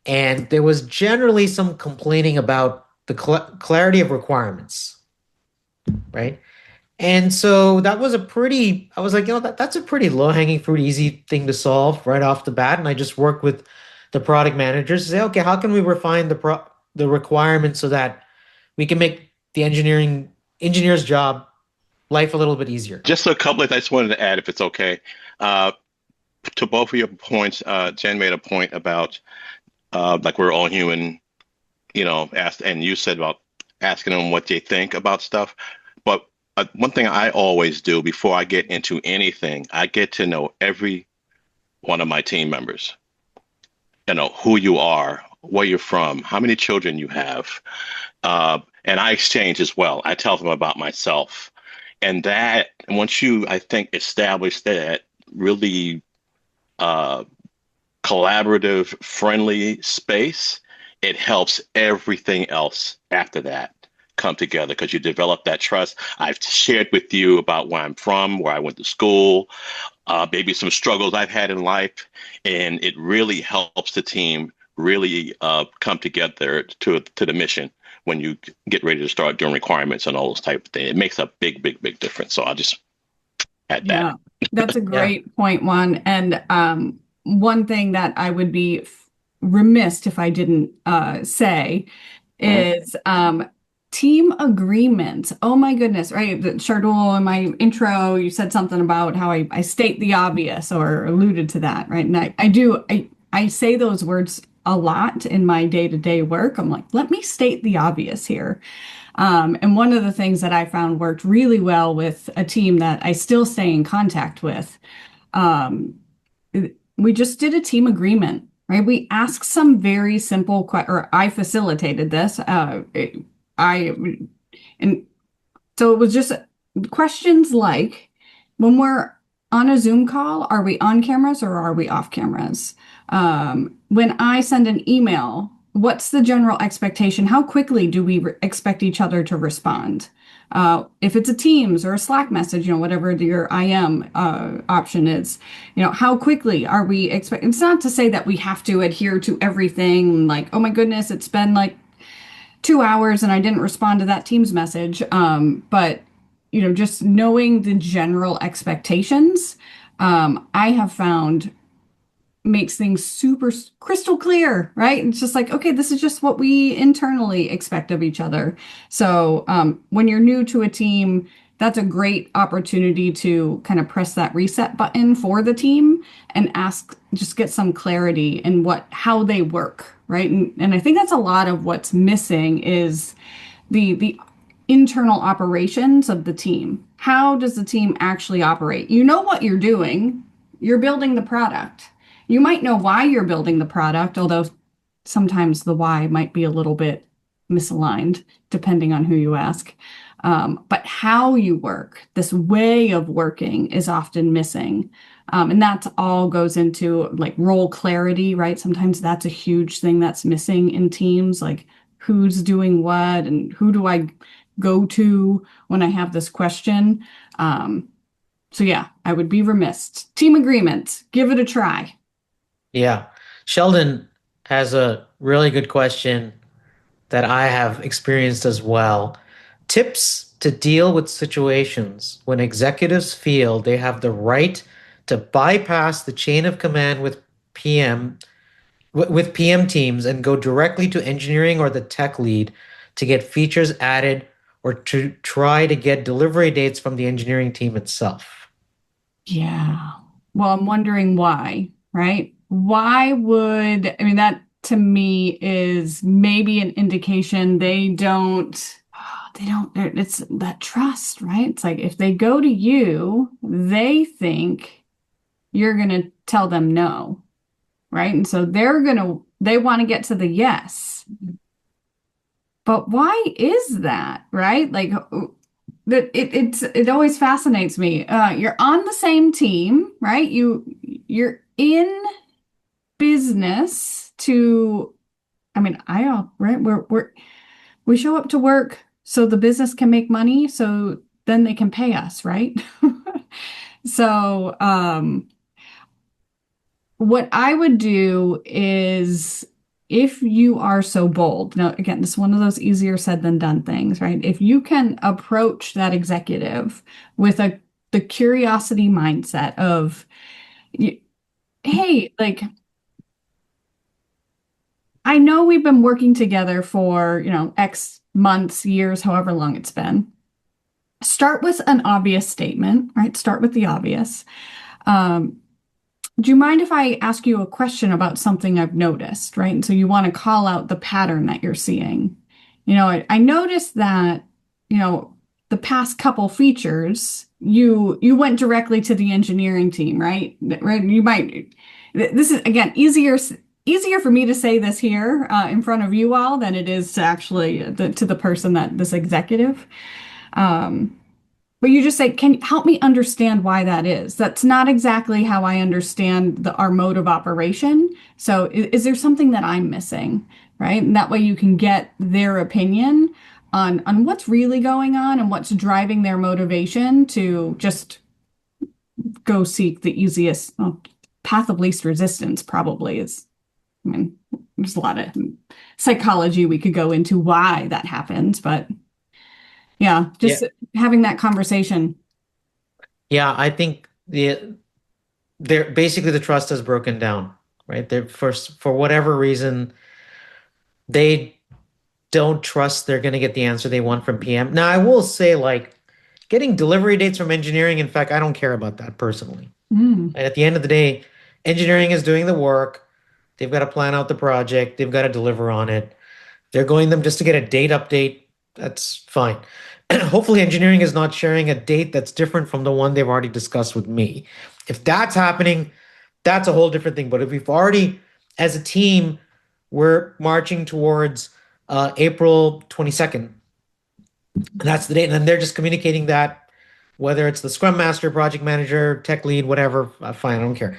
and there was generally some complaining about the clarity of requirements, right? And so that was I was like, that's a pretty low-hanging fruit, easy thing to solve right off the bat. And I just worked with the product managers to say, okay, how can we refine the requirements so that we can make the engineer's job life a little bit easier. Just a couple of, I just wanted to add, if it's okay, uh, to both of your points. Jen made a point about like we're all human, asked, and you said about asking them what they think about stuff. But one thing I always do before I get into anything, I get to know every one of my team members. Who you are, where you're from, how many children you have, and I exchange as well. I tell them about myself, and that once you, I think, establish that really uh, collaborative, friendly space, it helps everything else after that come together because you develop that trust. I've shared with you about where I'm from, where I went to school, maybe some struggles I've had in life, and it really helps the team really come together to the mission when you get ready to start doing requirements and all those type of things. It makes a big, big, big difference. So I'll just add Yeah, that. that's a Yeah. great point, Juan. And one thing that I would be remiss if I didn't say Mhm. is team agreement. Oh my goodness, right? Shardul, in my intro, you said something about how I state the obvious or alluded to that, right? And I say those words a lot in my day-to-day work. I'm like, let me state the obvious here. And one of the things that I found worked really well with a team that I still stay in contact with, um, we just did a team agreement, right? We asked some very simple or I facilitated this. I and so it was just questions like, when we're on a Zoom call, are we on cameras or are we off cameras? When I send an email, what's the general expectation? How quickly do we expect each other to respond? If it's a Teams or a Slack message, whatever your IM option is, how quickly are we expecting? It's not to say that we have to adhere to everything. Like, oh my goodness, it's been like 2 hours and I didn't respond to that Teams message. But just knowing the general expectations, I have found makes things super crystal clear, right? It's just like, okay, this is just what we internally expect of each other. So when you're new to a team, that's a great opportunity to kind of press that reset button for the team and just get some clarity in how they work, right? And I think that's a lot of what's missing is the internal operations of the team. How does the team actually operate? You know what you're doing. You're building the product. You might know why you're building the product, although sometimes the why might be a little bit misaligned, depending on who you ask. But how you work, this way of working is often missing. And that all goes into like role clarity, right? Sometimes that's a huge thing that's missing in teams, like who's doing what and who do I go to when I have this question. So yeah, I would be remiss. Team agreement, give it a try. Yeah. Sheldon has a really good question that I have experienced as well. Tips to deal with situations when executives feel they have the right to bypass the chain of command with PM teams and go directly to engineering or the tech lead to get features added or to try to get delivery dates from the engineering team itself. Yeah. Well, I'm wondering why, right? Why would, I mean, that to me is maybe an indication it's that trust, right? It's like if they go to you, they think you're going to tell them no, right? And so they want to get to the yes. but why is that, right? Like that it always fascinates me. You're on the same team, right? You're in business to, I mean, right? We show up to work so the business can make money, so then they can pay us, right? So, what I would do is if you are so bold, now again, this is one of those easier said than done things, right? If you can approach that executive with the curiosity mindset of, hey, like, I know we've been working together for, X months, years, however long it's been. Start with an obvious statement, right? Start with the obvious. Um, do you mind if I ask you a question about something I've noticed, right? And so you want to call out the pattern that you're seeing. I noticed that, the past couple features, you went directly to the engineering team, right? Right? This is again easier for me to say this here in front of you all than it is to actually to the person that this executive. But you just say, can you help me understand why that is? That's not exactly how I understand our mode of operation. So is there something that I'm missing? Right? And that way you can get their opinion on what's really going on and what's driving their motivation to just go seek the easiest path of least resistance probably is. I mean, there's a lot of psychology we could go into why that happens, but yeah, just having that conversation. Yeah, I think they're basically the trust has broken down, right? They're first for whatever reason they don't trust they're going to get the answer they want from PM. Now, I will say, like, getting delivery dates from engineering, in fact, I don't care about that personally. Mm. And at the end of the day, engineering is doing the work. They've got to plan out the project. They've got to deliver on it. They're going them just to get a date update. That's fine. Hopefully, engineering is not sharing a date that's different from the one they've already discussed with me. If that's happening, that's a whole different thing. But if we've already, as a team, we're marching towards April 22nd, and that's the date, and then they're just communicating that, whether it's the Scrum Master, Project Manager, Tech Lead, whatever, fine, I don't care.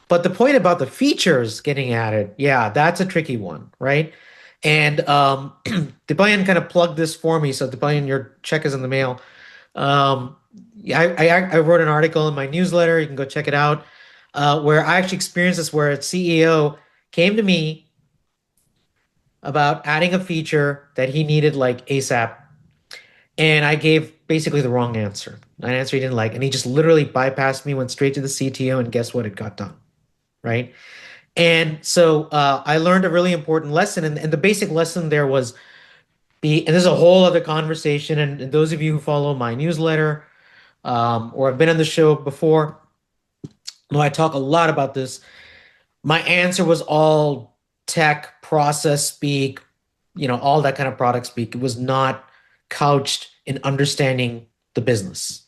But the point about the features getting added, yeah, that's a tricky one, right? And Debayan kind of plugged this for me. So Debayan, your check is in the mail. Yeah, I wrote an article in my newsletter. You can go check it out. Where I actually experienced this, where a CEO came to me about adding a feature that he needed like ASAP, and I gave basically the wrong answer, an answer he didn't like, and he just literally bypassed me, went straight to the CTO, and guess what? It got done, right? And so I learned a really important lesson. And the basic lesson there was and this is a whole other conversation. And those of you who follow my newsletter or have been on the show before, know I talk a lot about this. My answer was all tech, process speak, all that kind of product speak. It was not couched in understanding the business,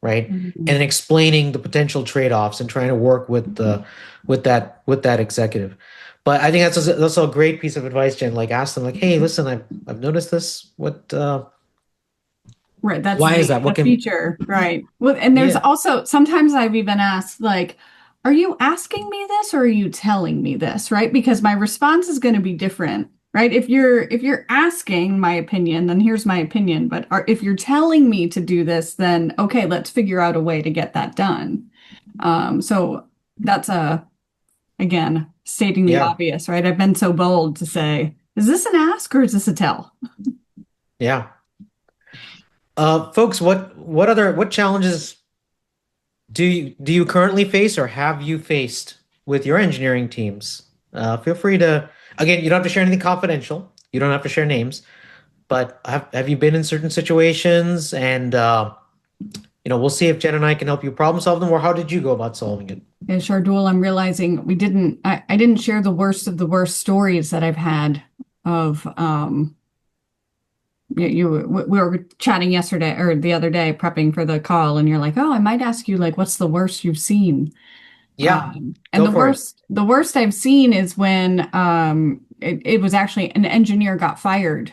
right? Mm-hmm. And explaining the potential trade-offs and trying to work with that executive. But I think that's also a great piece of advice, Jen. Like, ask them, like, hey, listen, I've noticed this. Right, that's Why is that? the feature, right? Well, and there's also sometimes I've even asked, like, are you asking me this or are you telling me this, right? Because my response is going to be different, right? If you're asking my opinion, then here's my opinion. But if you're telling me to do this, then okay, let's figure out a way to get that done. So that's again, stating the obvious, right? I've been so bold to say, is this an ask or is this a tell? Yeah. Folks, what challenges do you currently face or have you faced with your engineering teams? Feel free to, again, you don't have to share anything confidential. You don't have to share names, but have you been in certain situations? And we'll see if Jen and I can help you problem solve them, or how did you go about solving it? Yeah, Shardul, I'm realizing I didn't share the worst of the worst stories that I've had of we were chatting yesterday or the other day prepping for the call, and you're like, oh, I might ask you, like, what's the worst you've seen? Yeah, and the worst I've seen is when it was actually an engineer got fired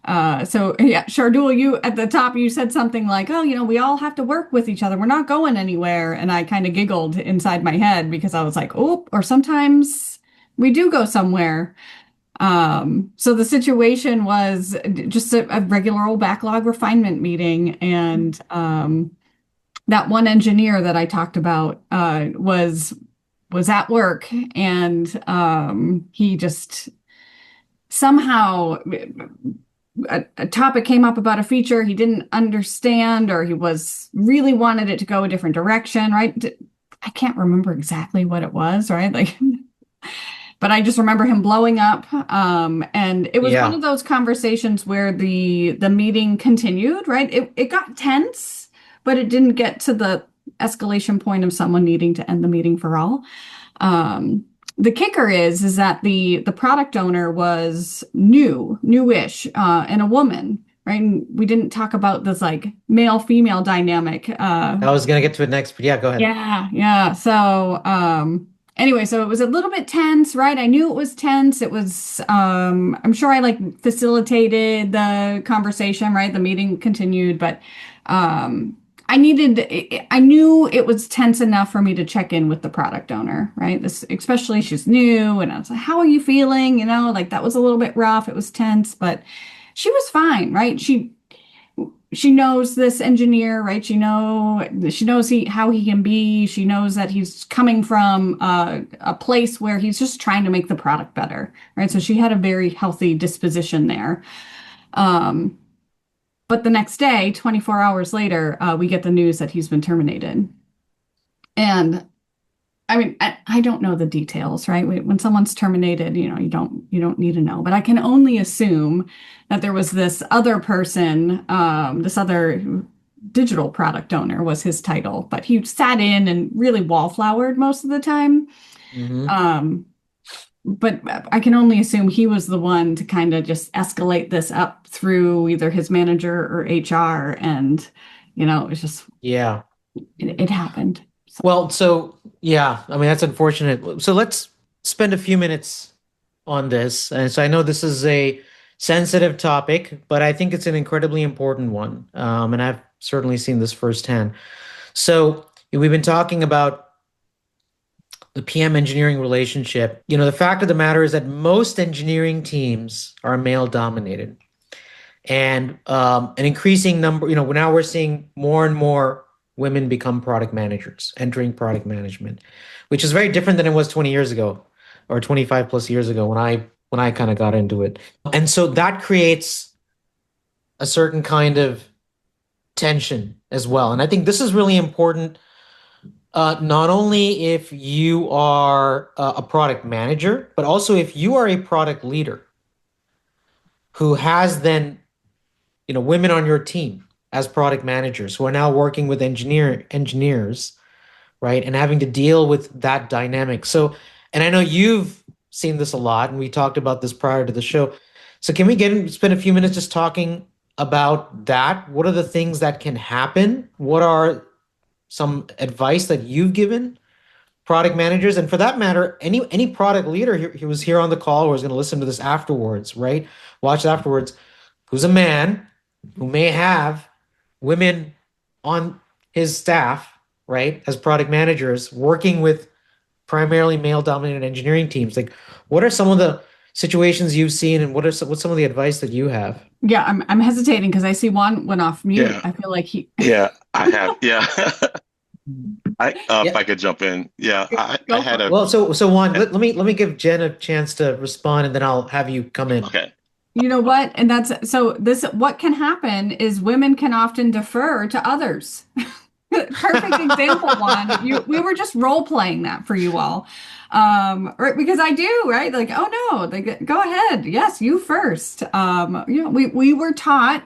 So yeah, Shardul, you at the top, you said something like, "Oh, we all have to work with each other. We're not going anywhere." And I kind of giggled inside my head because I was like, "Oh, or sometimes we do go somewhere." So the situation was just a regular old backlog refinement meeting, and that one engineer that I talked about was at work, and he just somehow a topic came up about a feature he didn't understand, or he was really wanted it to go a different direction, right? I can't remember exactly what it was, right? Like, but I just remember him blowing up. And it was one Yeah. of those conversations where the meeting continued, right? It got tense, but it didn't get to the escalation point of someone needing to end the meeting for all. Um, the kicker is that the product owner was newish, and a woman, right? And we didn't talk about this like male female dynamic. I was gonna get to it next, but yeah, go ahead. Yeah. So, anyway, so it was a little bit tense, right? I knew it was tense. It was, I'm sure I like facilitated the conversation, right? The meeting continued, but, I knew it was tense enough for me to check in with the product owner, right? This, especially she's new, and I was like, "How are you feeling?" Like that was a little bit rough. It was tense, but she was fine, right? She knows this engineer, right? She knows how he can be. She knows that he's coming from a place where he's just trying to make the product better, right? So she had a very healthy disposition there. Um, but the next day, 24 hours later, we get the news that he's been terminated. And I mean, I don't know the details, right? When someone's terminated, you don't need to know. But I can only assume that there was this other person, this other digital product owner was his title, but he sat in and really wallflowered most of the time. Hmm. Um, but I can only assume he was the one to kind of just escalate this up through either his manager or HR, and it's just Yeah. it happened. So, Well, so yeah, I mean that's unfortunate. So let's spend a few minutes on this. And so I know this is a sensitive topic, but I think it's an incredibly important one. And I've certainly seen this firsthand. So we've been talking about the PM engineering relationship. The fact of the matter is that most engineering teams are male dominated. And an increasing number, now we're seeing more and more women become product managers, entering product management, which is very different than it was 20 years ago or 25 plus years ago when I kind of got into it. And so that creates a certain kind of tension as well. And I think this is really important, not only if you are a product manager, but also if you are a product leader who has then women on your team as product managers who are now working with engineers, right? And having to deal with that dynamic. So, and I know you've seen this a lot, and we talked about this prior to the show. So can we spend a few minutes just talking about that? What are the things that can happen? What are some advice that you've given product managers? And for that matter, any product leader who was here on the call or is going to listen to this afterwards, right? Watch it afterwards, who's a man who may have women on his staff, right, as product managers working with primarily male dominated engineering teams. Like, what are some of the situations you've seen, and what's some of the advice that you have? yeah, I'm hesitating because I see Juan went off mute. Yeah. I feel like he Yeah, I have. Yeah. If Yeah. I could jump in. Yeah, I go had for it. a Well, so Juan, let me give Jen a chance to respond, and then I'll have you come in. okay. You know what? And that's so this what can happen is women can often defer to others. Perfect example, Juan. We were just role playing that for you all. Right, because I do, right? Like, oh no, like go ahead. Yes, you first. We were taught,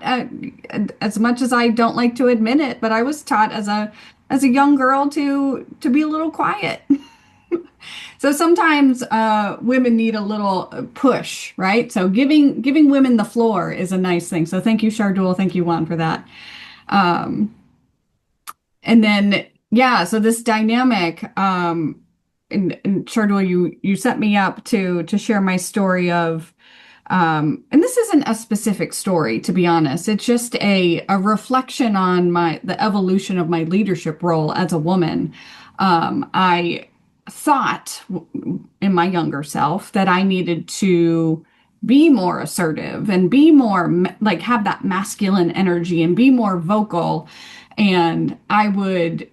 as much as I don't like to admit it, but I was taught as a young girl to be a little quiet. So sometimes women need a little push, right? So giving women the floor is a nice thing. So thank you, Shardul. Thank you, Juan, for that. Um, and then yeah, so this dynamic, and Shardul, you set me up to share my story of And this isn't a specific story, to be honest. It's just a reflection on the evolution of my leadership role as a woman. I thought in my younger self that I needed to be more assertive and be more like have that masculine energy and be more vocal. And I would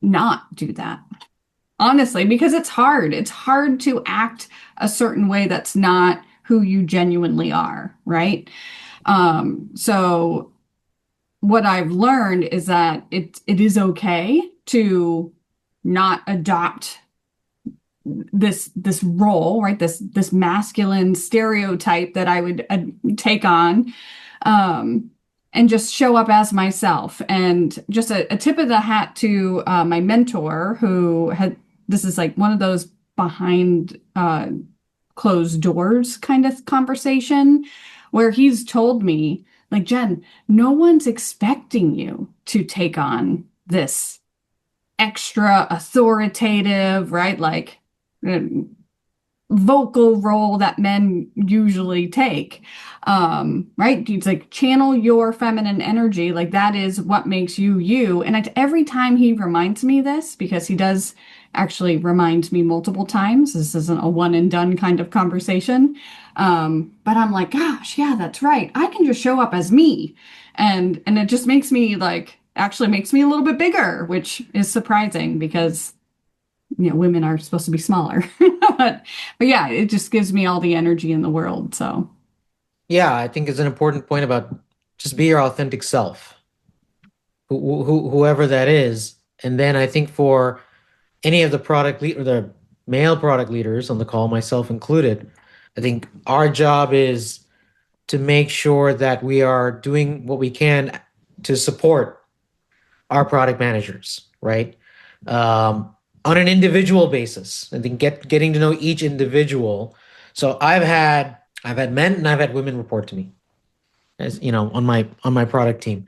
not do that, honestly, because it's hard. It's hard to act a certain way that's not who you genuinely are, right? So what I've learned is that it is okay to not adopt this role, right? This masculine stereotype that I would take on, and just show up as myself. And just a tip of the hat to my mentor, who had this is like one of those behind closed doors kind of conversation, where he's told me, like, Jen, no one's expecting you to take on this extra authoritative, right? Like vocal role that men usually take. Right? It's like channel your feminine energy. Like that is what makes you you. And every time he reminds me this, because he does actually remind me multiple times, this isn't a one and done kind of conversation. But I'm like, gosh, yeah, that's right. I can just show up as me. And it just makes me actually makes me a little bit bigger, which is surprising because women are supposed to be smaller. But yeah, it just gives me all the energy in the world. So Yeah, I think it's an important point about just be your authentic self, whoever that is. And then I think for any of the product lead or the male product leaders on the call, myself included, I think our job is to make sure that we are doing what we can to support our product managers, right? On an individual basis. I think getting to know each individual. So I've had men and I've had women report to me, as on my product team.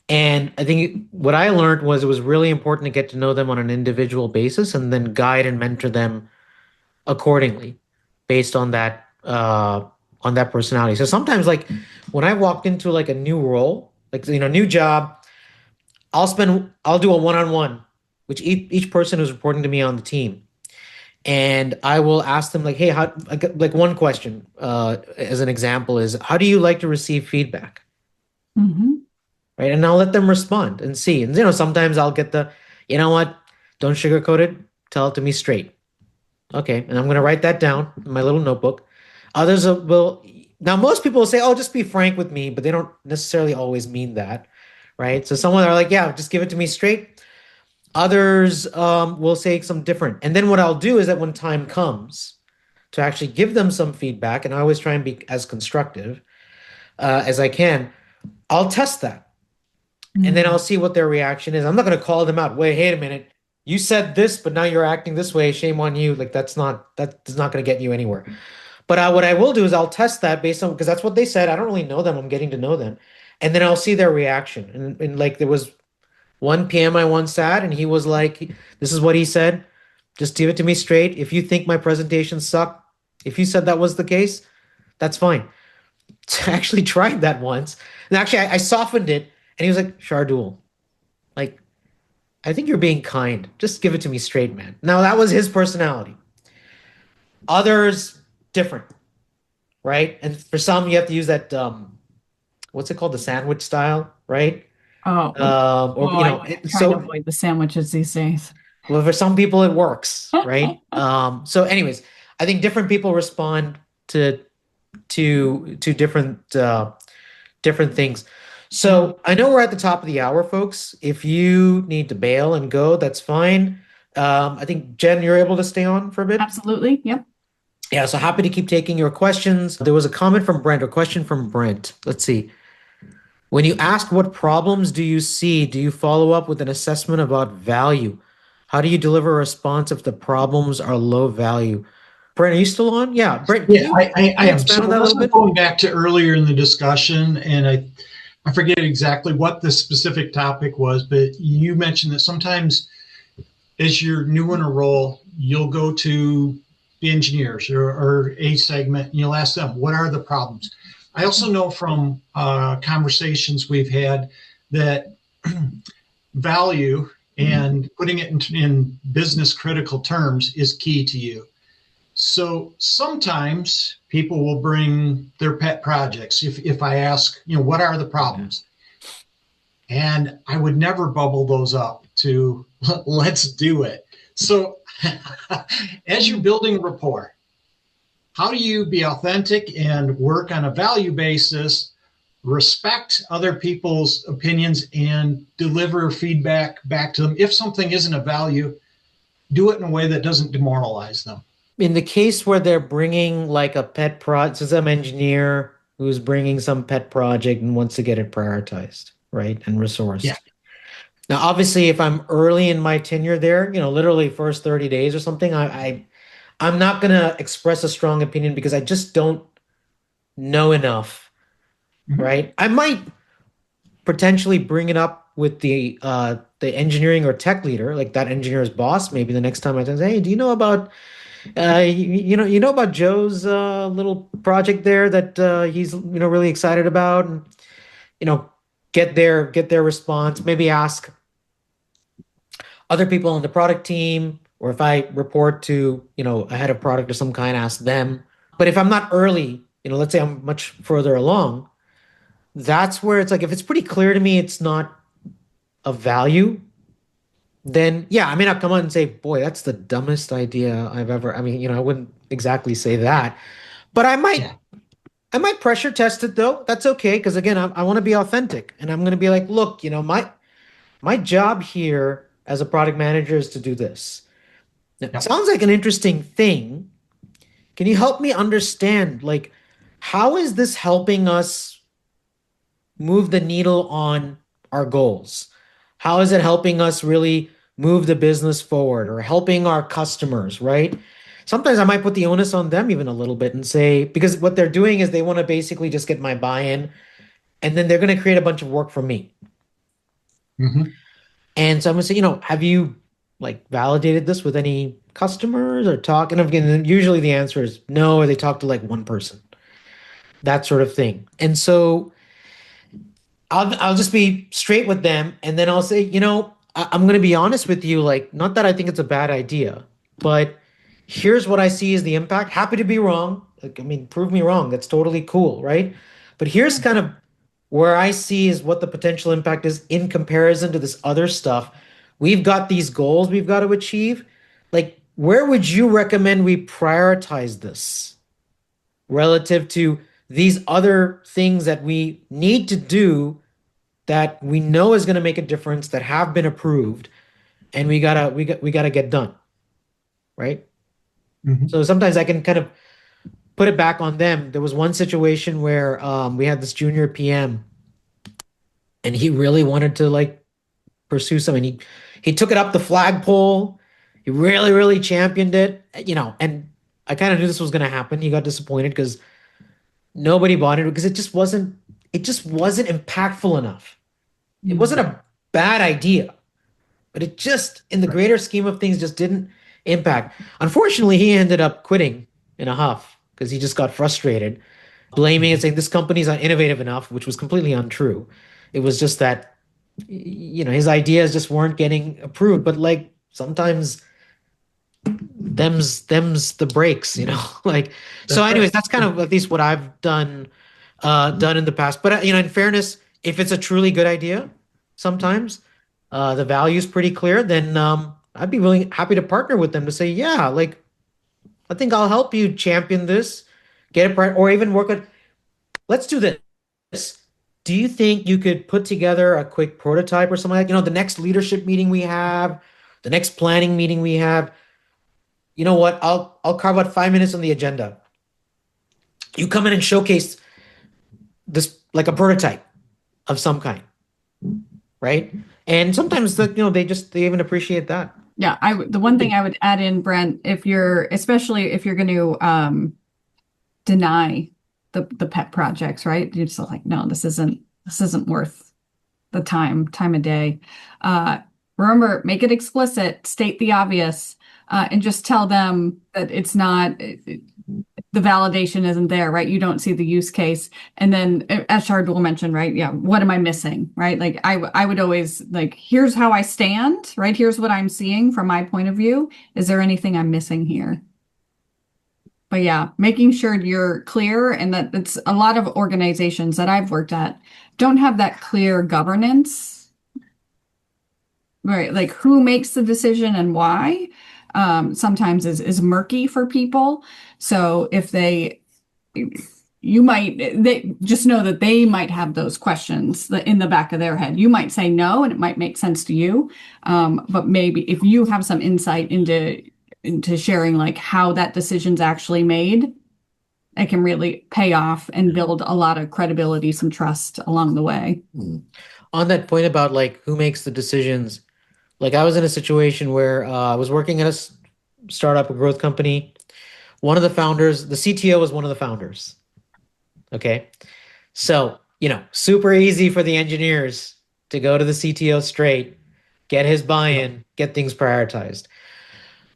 And I think what I learned was it was really important to get to know them on an individual basis and then guide and mentor them accordingly based on that personality. So sometimes, like when I walked into like a new role, like new job, I'll do a one-on-one which each person who's reporting to me on the team, and I will ask them like, hey, how, like one question as an example is, how do you like to receive feedback? mhm. Right? And I'll let them respond and see. And sometimes I'll get you know what, don't sugarcoat it, tell it to me straight. Okay, and I'm gonna write that down in my little notebook. Others will now most people will say, oh, just be frank with me, but they don't necessarily always mean that, right? So someone are like, yeah, just give it to me straight. Others will say some different. And then what I'll do is that when time comes to actually give them some feedback, and I always try and be as constructive as I can, I'll test that. And then I'll see what their reaction is. I'm not going to call them out. Wait a minute. You said this, but now you're acting this way. Shame on you. Like that is not going to get you anywhere. But what I will do is I'll test that based on, because that's what they said. I don't really know them. I'm getting to know them. And then I'll see their reaction. And like there was one PM I once had, and he was like, this is what he said. Just give it to me straight. If you think my presentation sucked, if you said that was the case, that's fine. So I actually tried that once. And actually, I softened it. And he was like, Shardul, like, I think you're being kind. Just give it to me straight, man. Now, that was his personality. Others, different, right? And for some, you have to use that, what's it called? The sandwich style, right? Oh, I'm trying to avoid the sandwiches these days. Well, for some people, it works, right? So anyways, I think different people respond to different things. So I know we're at the top of the hour, folks. If you need to bail and go, that's fine. I think, Jen, you're able to stay on for a bit? Absolutely. Yep. Yeah, so happy to keep taking your questions. There was a comment from Brent, or question from Brent. Let's see. When you ask what problems do you see, do you follow up with an assessment about value? How do you deliver a response if the problems are low value? Brent, are you still on? Yeah, Brent. Yeah, I am. Expand So on that a this little is bit? going back to earlier in the discussion, and I forget exactly what the specific topic was, but you mentioned that sometimes as you're new in a role, you'll go to the engineers or a segment, and you'll ask them, what are the problems? I also know from conversations we've had that value and putting it in business critical terms is key to you. So sometimes people will bring their pet projects. If I ask, what are the problems? And I would never bubble those up to let's do it. So as you're building rapport, how do you be authentic and work on a value basis, respect other people's opinions, and deliver feedback back to them? If something isn't a value, do it in a way that doesn't demoralize them. In the case where they're bringing like a pet project, so some engineer who's bringing some pet project and wants to get it prioritized, right, and resourced. Yeah. Now, obviously, if I'm early in my tenure there, literally first 30 days or something, I'm not gonna express a strong opinion because I just don't know enough, right? I might potentially bring it up with the engineering or tech leader, like that engineer's boss, maybe the next time I say, hey, do you know about you know about Joe's little project there that he's really excited about, and get their response. Maybe ask other people on the product team, or if I report to a head of product of some kind, ask them. But if I'm not early, let's say I'm much further along, that's where it's like if it's pretty clear to me it's not a value, then yeah, I may not come on and say, boy, that's the dumbest idea I've ever. I mean, I wouldn't exactly say that, but I might pressure test it though. That's okay, because again, I want to be authentic, and I'm going to be like, look, my job here as a product manager is to do this. It sounds like an interesting thing. Can you help me understand, like, how is this helping us move the needle on our goals? How is it helping us really move the business forward or helping our customers, right? Sometimes I might put the onus on them even a little bit and say, because what they're doing is they want to basically just get my buy-in, and then they're going to create a bunch of work for me. And so I'm going to say, have you like validated this with any customers or talk? And again, usually the answer is no, or they talk to like one person, that sort of thing. And so I'll just be straight with them, and then I'll say, I'm going to be honest with you, like, not that I think it's a bad idea, but here's what I see as the impact. Happy to be wrong. Like, I mean, prove me wrong. That's totally cool, right? But here's kind of where I see is what the potential impact is in comparison to this other stuff. We've got these goals we've got to achieve. Like, where would you recommend we prioritize this relative to these other things that we need to do that we know is going to make a difference, that have been approved, and we gotta get done, right? So sometimes I can kind of put it back on them. There was one situation where we had this junior PM, and he really wanted to like pursue something. He took it up the flagpole. He really championed it, and I kind of knew this was going to happen. He got disappointed because nobody bought it because it just wasn't impactful enough. It wasn't a bad idea, but it just, in the greater scheme of things, just didn't impact. Unfortunately, he ended up quitting in a huff because he just got frustrated, blaming and saying this company's not innovative enough, which was completely untrue. It was just that, his ideas just weren't getting approved. But like sometimes them's the breaks, like. So anyways, that's kind of at least what I've done in the past. But in fairness, if it's a truly good idea, sometimes the value is pretty clear, then I'd be really happy to partner with them to say, yeah, like, I think I'll help you champion this, get it right, or even work on, let's do this. Do you think you could put together a quick prototype or something like, the next leadership meeting we have, the next planning meeting we have, you know what, I'll carve out 5 minutes on the agenda. You come in and showcase this, like a prototype of some kind, right? And sometimes they even appreciate that. Yeah, the one thing I would add in, Brent, especially if you're going to deny the pet projects, right? You're just like, no, this isn't worth the time of day. Remember, make it explicit, state the obvious. and just tell them that it's not, the validation isn't there, right? You don't see the use case. And then, as Shardul mentioned, right? Yeah, what am I missing, right? Like I would always like, here's how I stand, right? Here's what I'm seeing from my point of view. Is there anything I'm missing here? But yeah, making sure you're clear, and that it's a lot of organizations that I've worked at don't have that clear governance, right? Like who makes the decision and why, sometimes is murky for people. So if they just know that they might have those questions in the back of their head. You might say no, and it might make sense to you. But maybe if you have some insight into sharing like how that decision's actually made, it can really pay off and build a lot of credibility, some trust along the way. On that point about like who makes the decisions, like I was in a situation where I was working at a startup, a growth company. One of the founders, the CTO was one of the founders. Okay. So, super easy for the engineers to go to the CTO straight, get his buy-in, get things prioritized.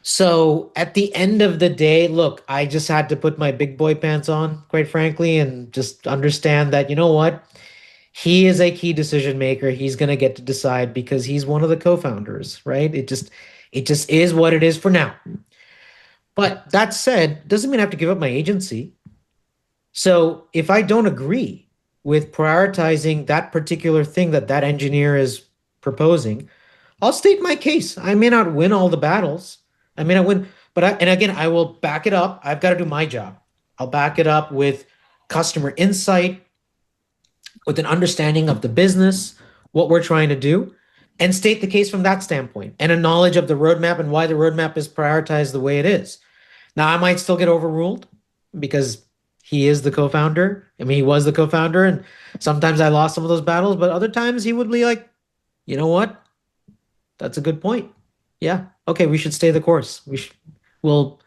So at the end of the day, look, I just had to put my big boy pants on, quite frankly, and just understand that, you know what? He is a key decision maker. He's going to get to decide because he's one of the co-founders, right? It just is what it is for now. But that said, doesn't mean I have to give up my agency. So if I don't agree with prioritizing that particular thing that engineer is proposing, I'll state my case. I may not win all the battles. I may not win, but and again, I will back it up. I've got to do my job. I'll back it up with customer insight, with an understanding of the business, what we're trying to do, and state the case from that standpoint, and a knowledge of the roadmap and why the roadmap is prioritized the way it is. Now, I might still get overruled because he is the co-founder. I mean, he was the co-founder, and sometimes I lost some of those battles, but other times he would be like, you know what? That's a good point. Yeah. Okay, we should stay the course. We'll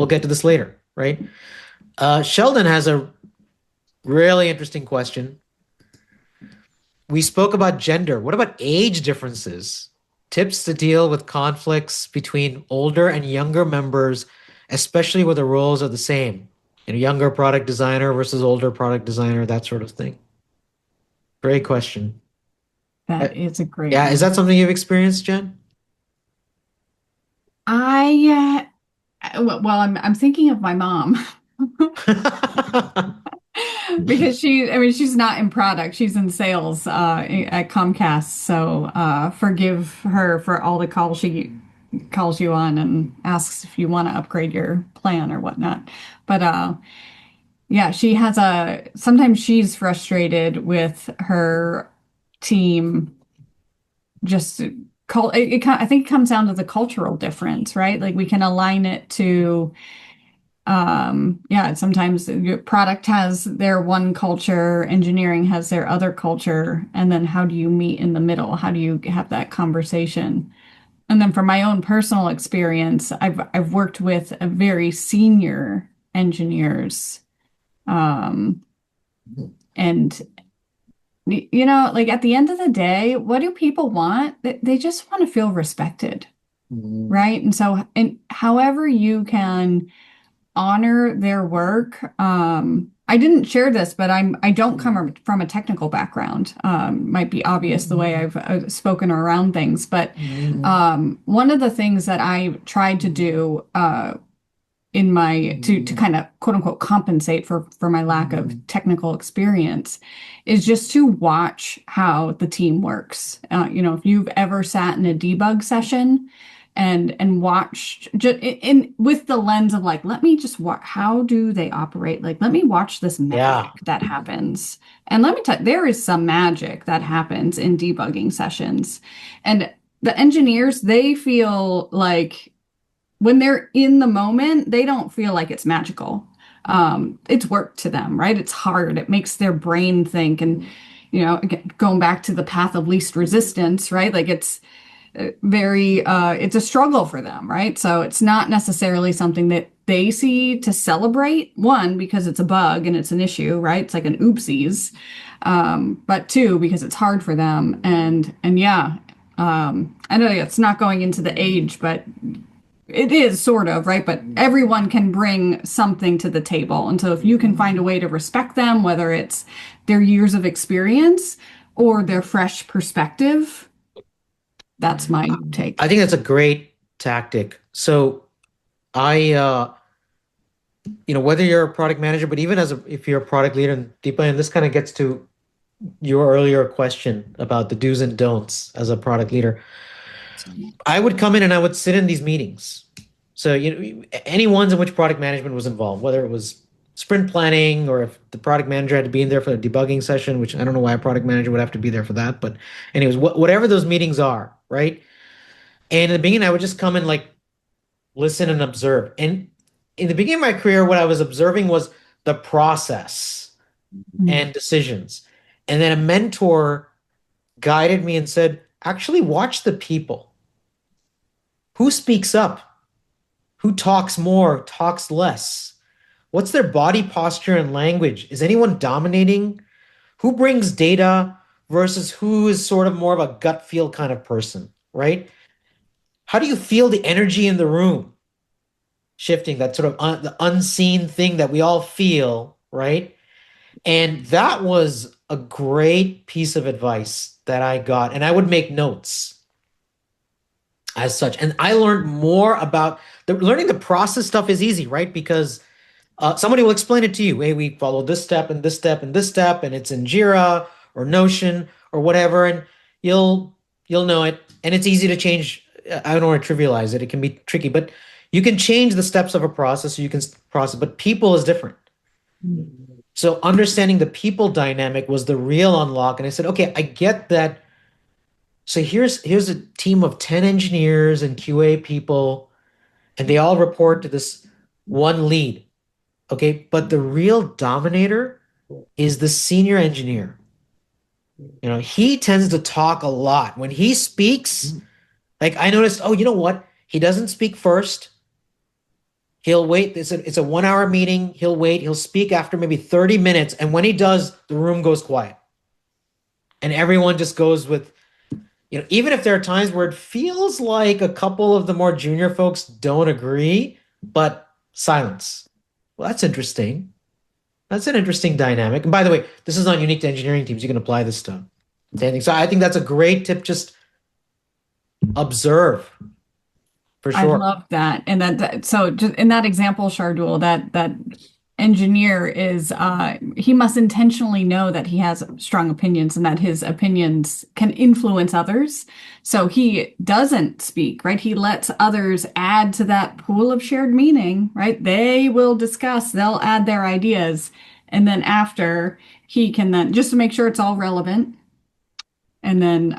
get to this later, right? Sheldon has a really interesting question. We spoke about gender. What about age differences? Tips to deal with conflicts between older and younger members, especially where the roles are the same. Younger product designer versus older product designer, that sort of thing. Great question. That is a great Yeah, one. is that something you've experienced, Jen? Well, I'm thinking of my mom because she's not in product. She's in sales at Comcast. So forgive her for all the calls she calls you on and asks if you want to upgrade your plan or whatnot. But yeah, sometimes she's frustrated with her team. Just I think it comes down to the cultural difference, right? Like we can align it to, yeah, sometimes your product has their one culture, engineering has their other culture, and then how do you meet in the middle? How do you have that conversation? And then from my own personal experience, I've worked with a very senior engineers, um, and like at the end of the day, what do people want? They just want to feel respected, right? And so, and however you can honor their work. I didn't share this, but I don't come from a technical background. Might be obvious the way I've spoken around things, but one of the things that I tried to do in my to kind of quote unquote compensate for my lack of technical experience is just to watch how the team works. If you've ever sat in a debug session and watched just in with the lens of like, let me just watch, how do they operate? Like, let me watch this magic that happens. And let me tell you, there is some magic that happens in debugging sessions. And the engineers, they feel like when they're in the moment, they don't feel like it's magical. It's work to them, right? It's hard. It makes their brain think. And, again, going back to the path of least resistance, right? Like it's it's a struggle for them, right? So it's not necessarily something that they see to celebrate. One, because it's a bug and it's an issue, right? It's like an oopsies. But two, because it's hard for them. And yeah, I know it's not going into the age, but it is sort of, right? But everyone can bring something to the table. And so if you can find a way to respect them, whether it's their years of experience or their fresh perspective, that's my take. I think that's a great tactic. So whether you're a product manager, but even if you're a product leader, and Deepa, and this kind of gets to your earlier question about the do's and don'ts as a product leader, I would come in and I would sit in these meetings. So, any ones in which product management was involved, whether it was sprint planning or if the product manager had to be in there for the debugging session, which I don't know why a product manager would have to be there for that. But anyways, whatever those meetings are, right? And in the beginning, I would just come and like listen and observe. And in the beginning of my career, what I was observing was the process and decisions. And then a mentor guided me and said, actually watch the people. Who speaks up? Who talks more, talks less? What's their body posture and language? Is anyone dominating? Who brings data versus who is sort of more of a gut feel kind of person, right? How do you feel the energy in the room shifting, that sort of the unseen thing that we all feel, right? And that was a great piece of advice that I got. And I would make notes as such. And I learned more about learning the process stuff is easy, right? Because somebody will explain it to you. Hey, we follow this step and this step and this step, and it's in Jira or Notion or whatever, and you'll know it. And it's easy to change. I don't want to trivialize it. It can be tricky, but you can change the steps of a process, so you can process. But people is different. So understanding the people dynamic was the real unlock. And I said, okay, I get that. So here's a team of 10 engineers and QA people, and they all report to this one lead. Okay, but the real dominator is the senior engineer. He tends to talk a lot. When he speaks, like I noticed, oh, you know what? He doesn't speak first. He'll wait. It's a 1 hour meeting. He'll wait. He'll speak after maybe 30 minutes. And when he does, the room goes quiet. And everyone just goes with, even if there are times where it feels like a couple of the more junior folks don't agree, but silence. Well, that's interesting. That's an interesting dynamic. And by the way, this is not unique to engineering teams. You can apply this to anything. So I think that's a great tip. Just observe. For sure. I love that. And so just in that example, Shardul, that engineer is, he must intentionally know that he has strong opinions and that his opinions can influence others. So he doesn't speak, right? He lets others add to that pool of shared meaning, right? They will discuss, they'll add their ideas. And then after, he can then, just to make sure it's all relevant. And then,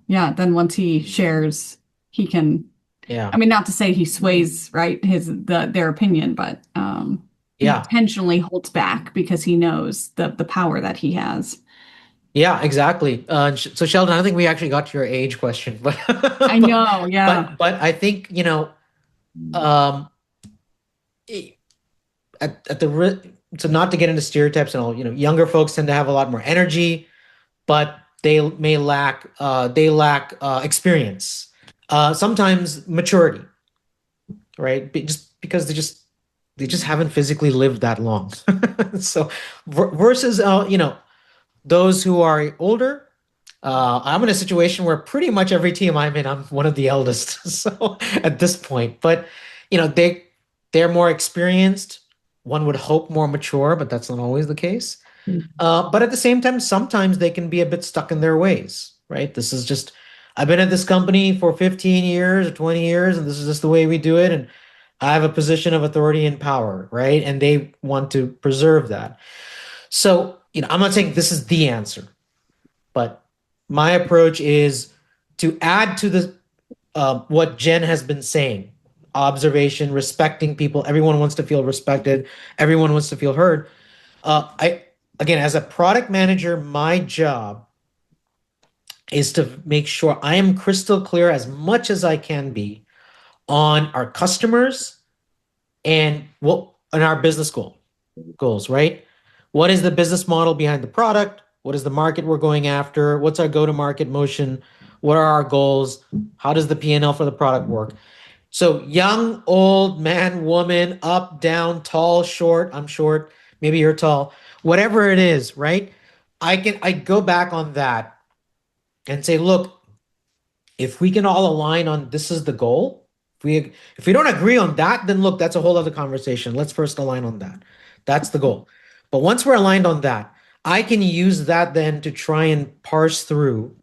then once he shares, he can, I mean, not to say he sways, right, their opinion, but he intentionally holds back because he knows the power that he has. Yeah, exactly. So Sheldon, I don't think we actually got to your age question, but I know, yeah. But I think so not to get into stereotypes and all, younger folks tend to have a lot more energy, but they may lack experience. Sometimes maturity, right? Just because they just haven't physically lived that long. So versus those who are older, I'm in a situation where pretty much every team I'm in, I'm one of the eldest. So at this point, but they're more experienced. One would hope more mature, but that's not always the case. But at the same time, sometimes they can be a bit stuck in their ways, right? This is just, I've been at this company for 15 years or 20 years, and this is just the way we do it. And I have a position of authority and power, right? And they want to preserve that. So, I'm not saying this is the answer, but my approach is to add to the what Jen has been saying: observation, respecting people. Everyone wants to feel respected. Everyone wants to feel heard. Again, as a product manager, my job is to make sure I am crystal clear as much as I can be on our customers and our business goals, right? What is the business model behind the product? What is the market we're going after? What's our go-to-market motion? What are our goals? How does the P&L for the product work? So young, old, man, woman, up, down, tall, short, I'm short, maybe you're tall, whatever it is, right? I go back on that and say, look, if we can all align on this is the goal, if we don't agree on that, then look, that's a whole other conversation. Let's first align on that. That's the goal. But once we're aligned on that, I can use that then to try and parse through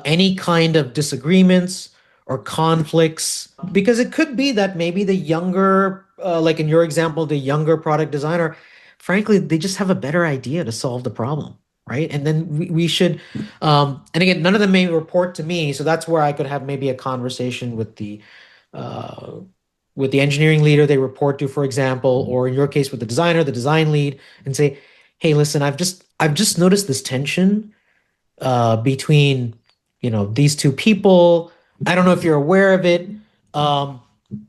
any kind of disagreements or conflicts, because it could be that maybe the younger, like in your example, the younger product designer, frankly, they just have a better idea to solve the problem, right? And then we should, and again, none of them may report to me, so that's where I could have maybe a conversation uh, with the engineering leader they report to, for example, or in your case with the designer, the design lead, and say, hey, listen, I've just noticed this tension between these two people. I don't know if you're aware of it, um,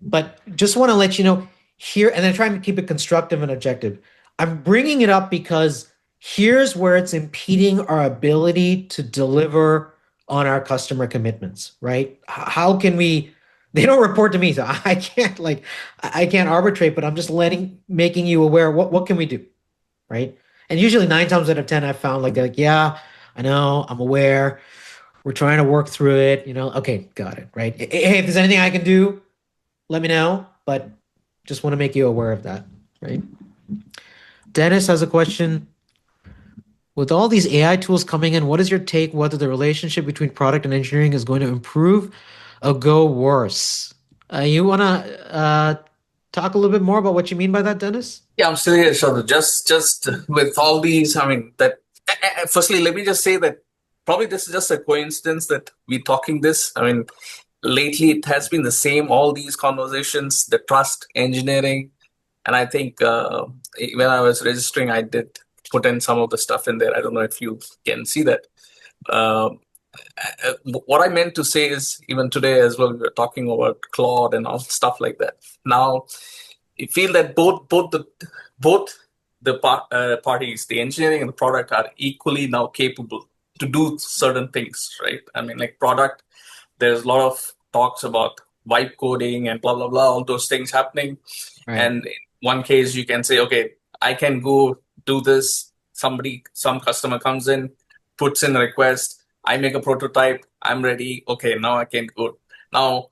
but just want to let you know here, and then try and keep it constructive and objective. I'm bringing it up because here's where it's impeding our ability to deliver on our customer commitments, right? How can we? They don't report to me, so I can't I can't arbitrate, but I'm just making you aware. What can we do, right? And usually 9 times out of 10, I've found like they're like, yeah, I know, I'm aware. We're trying to work through it. Okay, got it, right? Hey, if there's anything I can do, let me know. But just want to make you aware of that, right? Dennis has a question. With all these AI tools coming in, what is your take whether the relationship between product and engineering is going to improve or go worse? You want to talk a little bit more about what you mean by that, Dennis? Yeah, I'm still here, Shardul. Just with all these, I mean, firstly, let me just say that probably this is just a coincidence that we're talking this. I mean, lately it has been the same, all these conversations, the trust, engineering. And I think when I was registering, I did put in some of the stuff in there. I don't know if you can see that. What I meant to say is, even today as well, we were talking about Claude and all stuff like that. Now, you feel that both the parties, the engineering and the product, are equally now capable to do certain things, right? I mean, like product, there's a lot of talks about vibe coding and blah blah blah, all those things happening. Right. And in one case, you can say, okay, I can go do this. Some customer comes in, puts in a request. I make a prototype. I'm ready. Okay, now I can go. Now,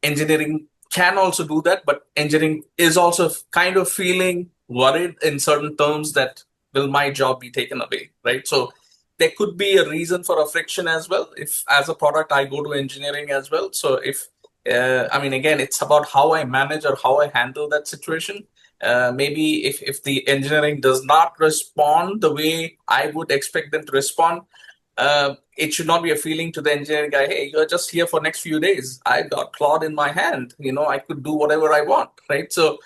engineering can also do that, but engineering is also kind of feeling worried in certain terms that will my job be taken away, right? So there could be a reason for a friction as well. If as a product I go to engineering as well. So if I mean, again, it's about how I manage or how I handle that situation. Maybe if the engineering does not respond the way I would expect them to respond, it should not be a feeling to the engineering guy, hey, you're just here for next few days. I got Claude in my hand. I could do whatever I want, right? So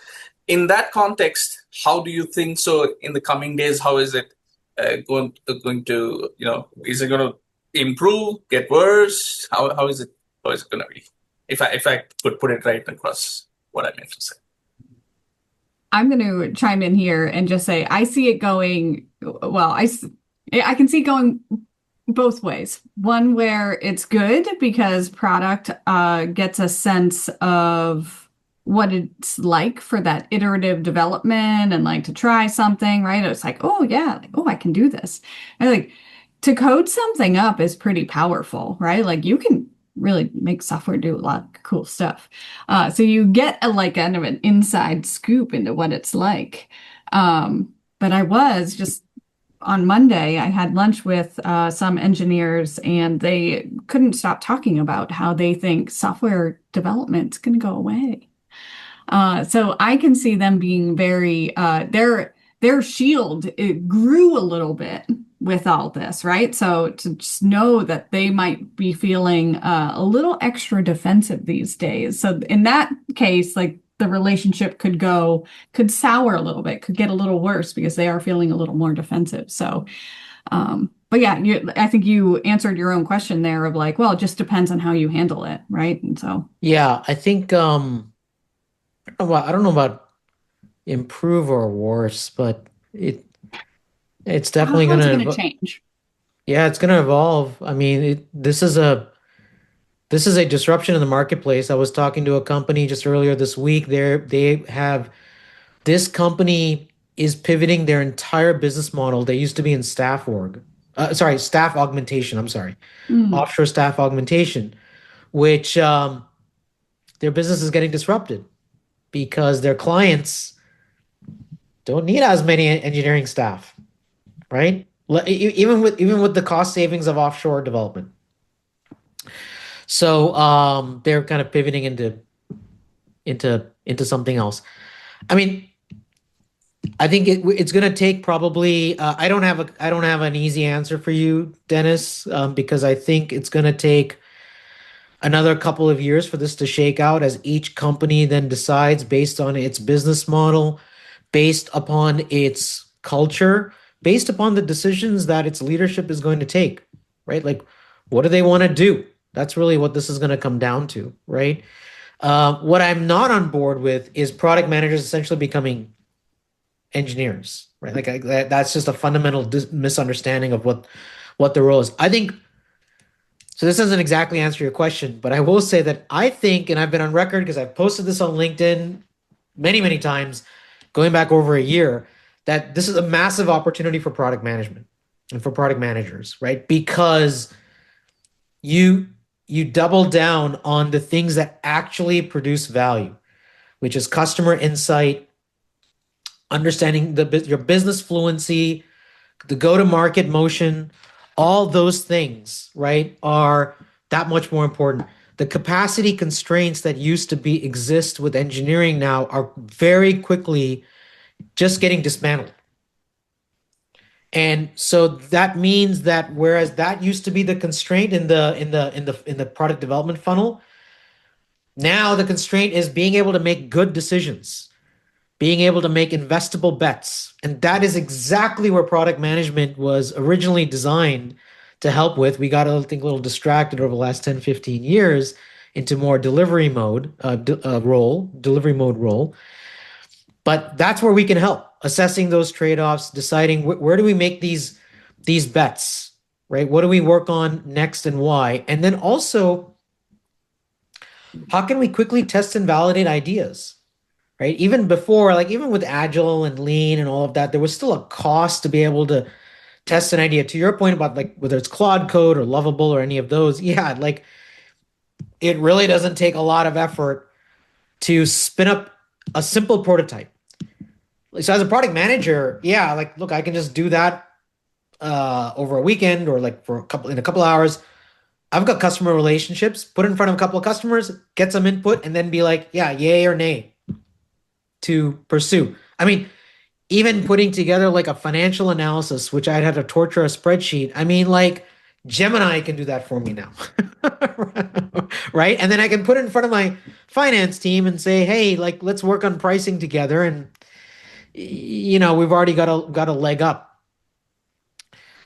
in that context, how do you think so in the coming days, how is it going to, is it going to improve, get worse? How is it going to be? If I could put it right across what I meant to say. I'm going to chime in here and just say I see it going, well, I can see it going both ways. One where it's good because product gets a sense of what it's like for that iterative development and like to try something, right? It's like, oh yeah, like, oh, I can do this. And like to code something up is pretty powerful, right? Like you can really make software do a lot of cool stuff. So you get a kind of an inside scoop into what it's like. But I was just on Monday, I had lunch with some engineers, and they couldn't stop talking about how they think software development's going to go away. So I can see them being very their shield, it grew a little bit with all this, right? So to just know that they might be feeling a little extra defensive these days. So in that case, like the relationship could sour a little bit, could get a little worse because they are feeling a little more defensive. So, but yeah, I think you answered your own question there of like, well, it just depends on how you handle it, right? And so, yeah, I think I don't know about improve or worse, but it's definitely how's it gonna going to change? yeah, it's gonna evolve. I mean, this is This is a disruption in the marketplace. I was talking to a company just earlier this week. This company is pivoting their entire business model. They used to be in staff augmentation. I'm sorry, Mm. offshore staff augmentation, which their business is getting disrupted because their clients don't need as many engineering staff, right? Even with the cost savings of offshore development. So they're kind of pivoting into something else. I mean, I think it's going to take probably. I don't have an easy answer for you, Dennis, because I think it's going to take another couple of years for this to shake out as each company then decides based on its business model, based upon its culture, based upon the decisions that its leadership is going to take, right? Like, what do they want to do? That's really what this is going to come down to, right? What I'm not on board with is product managers essentially becoming engineers, right? That's just a fundamental misunderstanding of what the role is. I think so. This doesn't exactly answer your question, but I will say that I think, and I've been on record because I've posted this on LinkedIn many times, going back over a year, that this is a massive opportunity for product management and for product managers, right? Because you double down on the things that actually produce value, which is customer insight, understanding your business fluency, the go-to-market motion, all those things, right, are that much more important. The capacity constraints that used to exist with engineering now are very quickly just getting dismantled. And so that means that whereas that used to be the constraint in the product development funnel, now the constraint is being able to make good decisions, being able to make investable bets. And that is exactly where product management was originally designed to help with. We got, I think, a little distracted over the last 10, 15 years into more delivery mode role. But that's where we can help, assessing those trade-offs, deciding where do we make these bets, right? What do we work on next and why? And then also, how can we quickly test and validate ideas? Right? Even before, like even with Agile and Lean and all of that, there was still a cost to be able to test an idea. To your point about like whether it's Claude Code or Lovable or any of those, yeah, like it really doesn't take a lot of effort to spin up a simple prototype. So as a product manager, yeah, like look, I can just do that over a weekend or like in a couple hours. I've got customer relationships, put it in front of a couple of customers, get some input, and then be like, yeah, yay or nay to pursue. I mean, even putting together like a financial analysis, which I'd had to torture a spreadsheet. I mean, like Gemini can do that for me now, right? And then I can put it in front of my finance team and say, hey, like let's work on pricing together. And we've already got a leg up.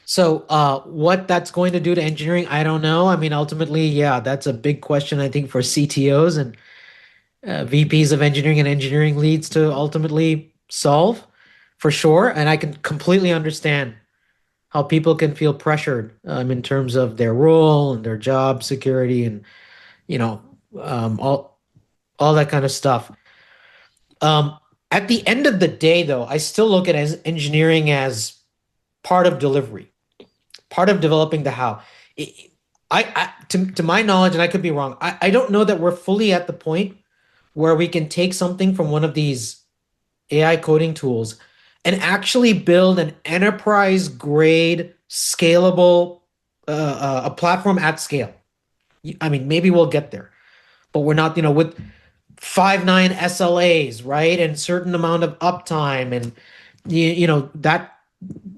So what that's going to do to engineering, I don't know. I mean, ultimately, yeah, that's a big question, I think, for CTOs and VPs of engineering and engineering leads to ultimately solve, for sure. And I can completely understand how people can feel pressured in terms of their role and their job security and all that kind of stuff. At the end of the day, though, I still look at engineering as part of delivery, part of developing the how. To my knowledge, and I could be wrong, I don't know that we're fully at the point where we can take something from one of these AI coding tools and actually build an enterprise grade scalable a platform at scale. I mean, maybe we'll get there, but we're not, with 5.9 SLAs, right? And certain amount of uptime and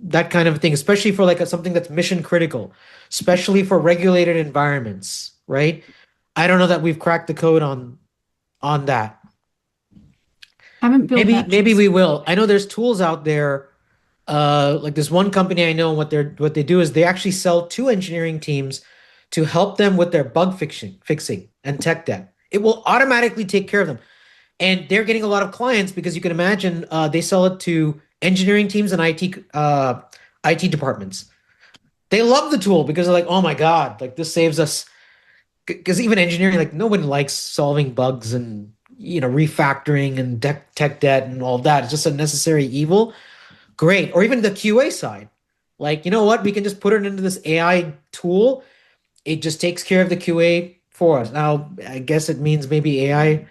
that kind of thing, especially for like something that's mission critical, especially for regulated environments, right? I don't know that we've cracked the code on that. Haven't built that. Maybe we will. I know there's tools out there. Like this one company I know, what they do is they actually sell to engineering teams to help them with their bug fixing and tech debt. It will automatically take care of them. And they're getting a lot of clients because you can imagine they sell it to engineering teams and IT departments. They love the tool because they're like, oh my God, like this saves us because even engineering, like nobody likes solving bugs and refactoring and tech debt and all that. It's just a necessary evil. Great. Or even the QA side. Like, you know what? We can just put it into this AI tool. It just takes care of the QA for us. Now, I guess it means maybe QA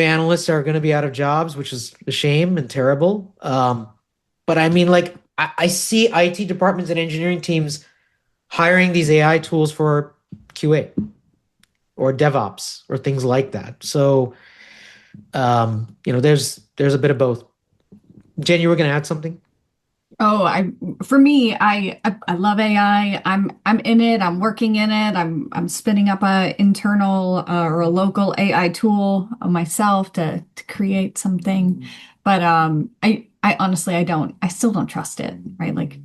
analysts are going to be out of jobs, which is a shame and terrible. But I mean, like, I see IT departments and engineering teams hiring these AI tools for QA or DevOps or things like that. So, there's a bit of both. Jen, you were going to add something? For me, I love AI. I'm in it. I'm working in it. I'm spinning up a internal or a local AI tool myself to create something. But I honestly I still don't trust it, right? Like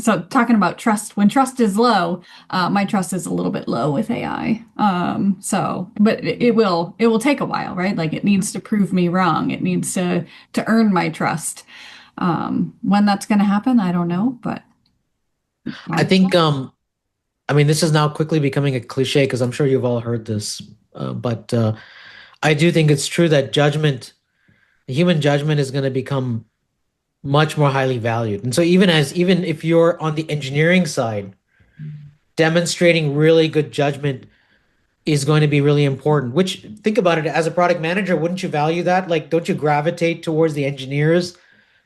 so talking about trust, when trust is low, my trust is a little bit low with AI. But it will take a while, right? Like it needs to prove me wrong. It needs to earn my trust. When that's going to happen, I don't know, but I think, this is now quickly becoming a cliche because I'm sure you've all heard this, but I do think it's true that human judgment is going to become much more highly valued. And so even if you're on the engineering side, demonstrating really good judgment is going to be really important, which think about it, as a product manager, wouldn't you value that? Like, don't you gravitate towards the engineers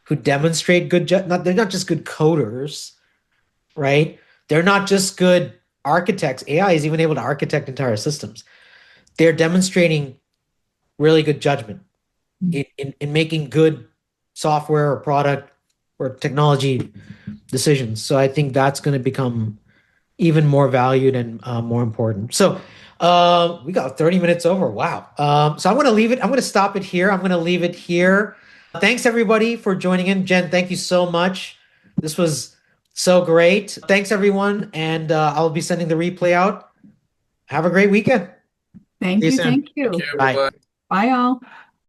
who demonstrate good they're not just good coders, right? They're not just good architects. AI is even able to architect entire systems. They're demonstrating really good judgment in making good software or product or technology decisions. So I think that's going to become even more valued and more important. So we got 30 minutes over. Wow. So I'm going to leave it. I'm going to stop it here. I'm going to leave it here. Thanks everybody for joining in. Jen, thank you so much. This was so great. Thanks everyone. And I'll be sending the replay out. Have a great weekend. thank See you you. soon. Thank you. Thank you. Bye. Bye-bye. Bye all.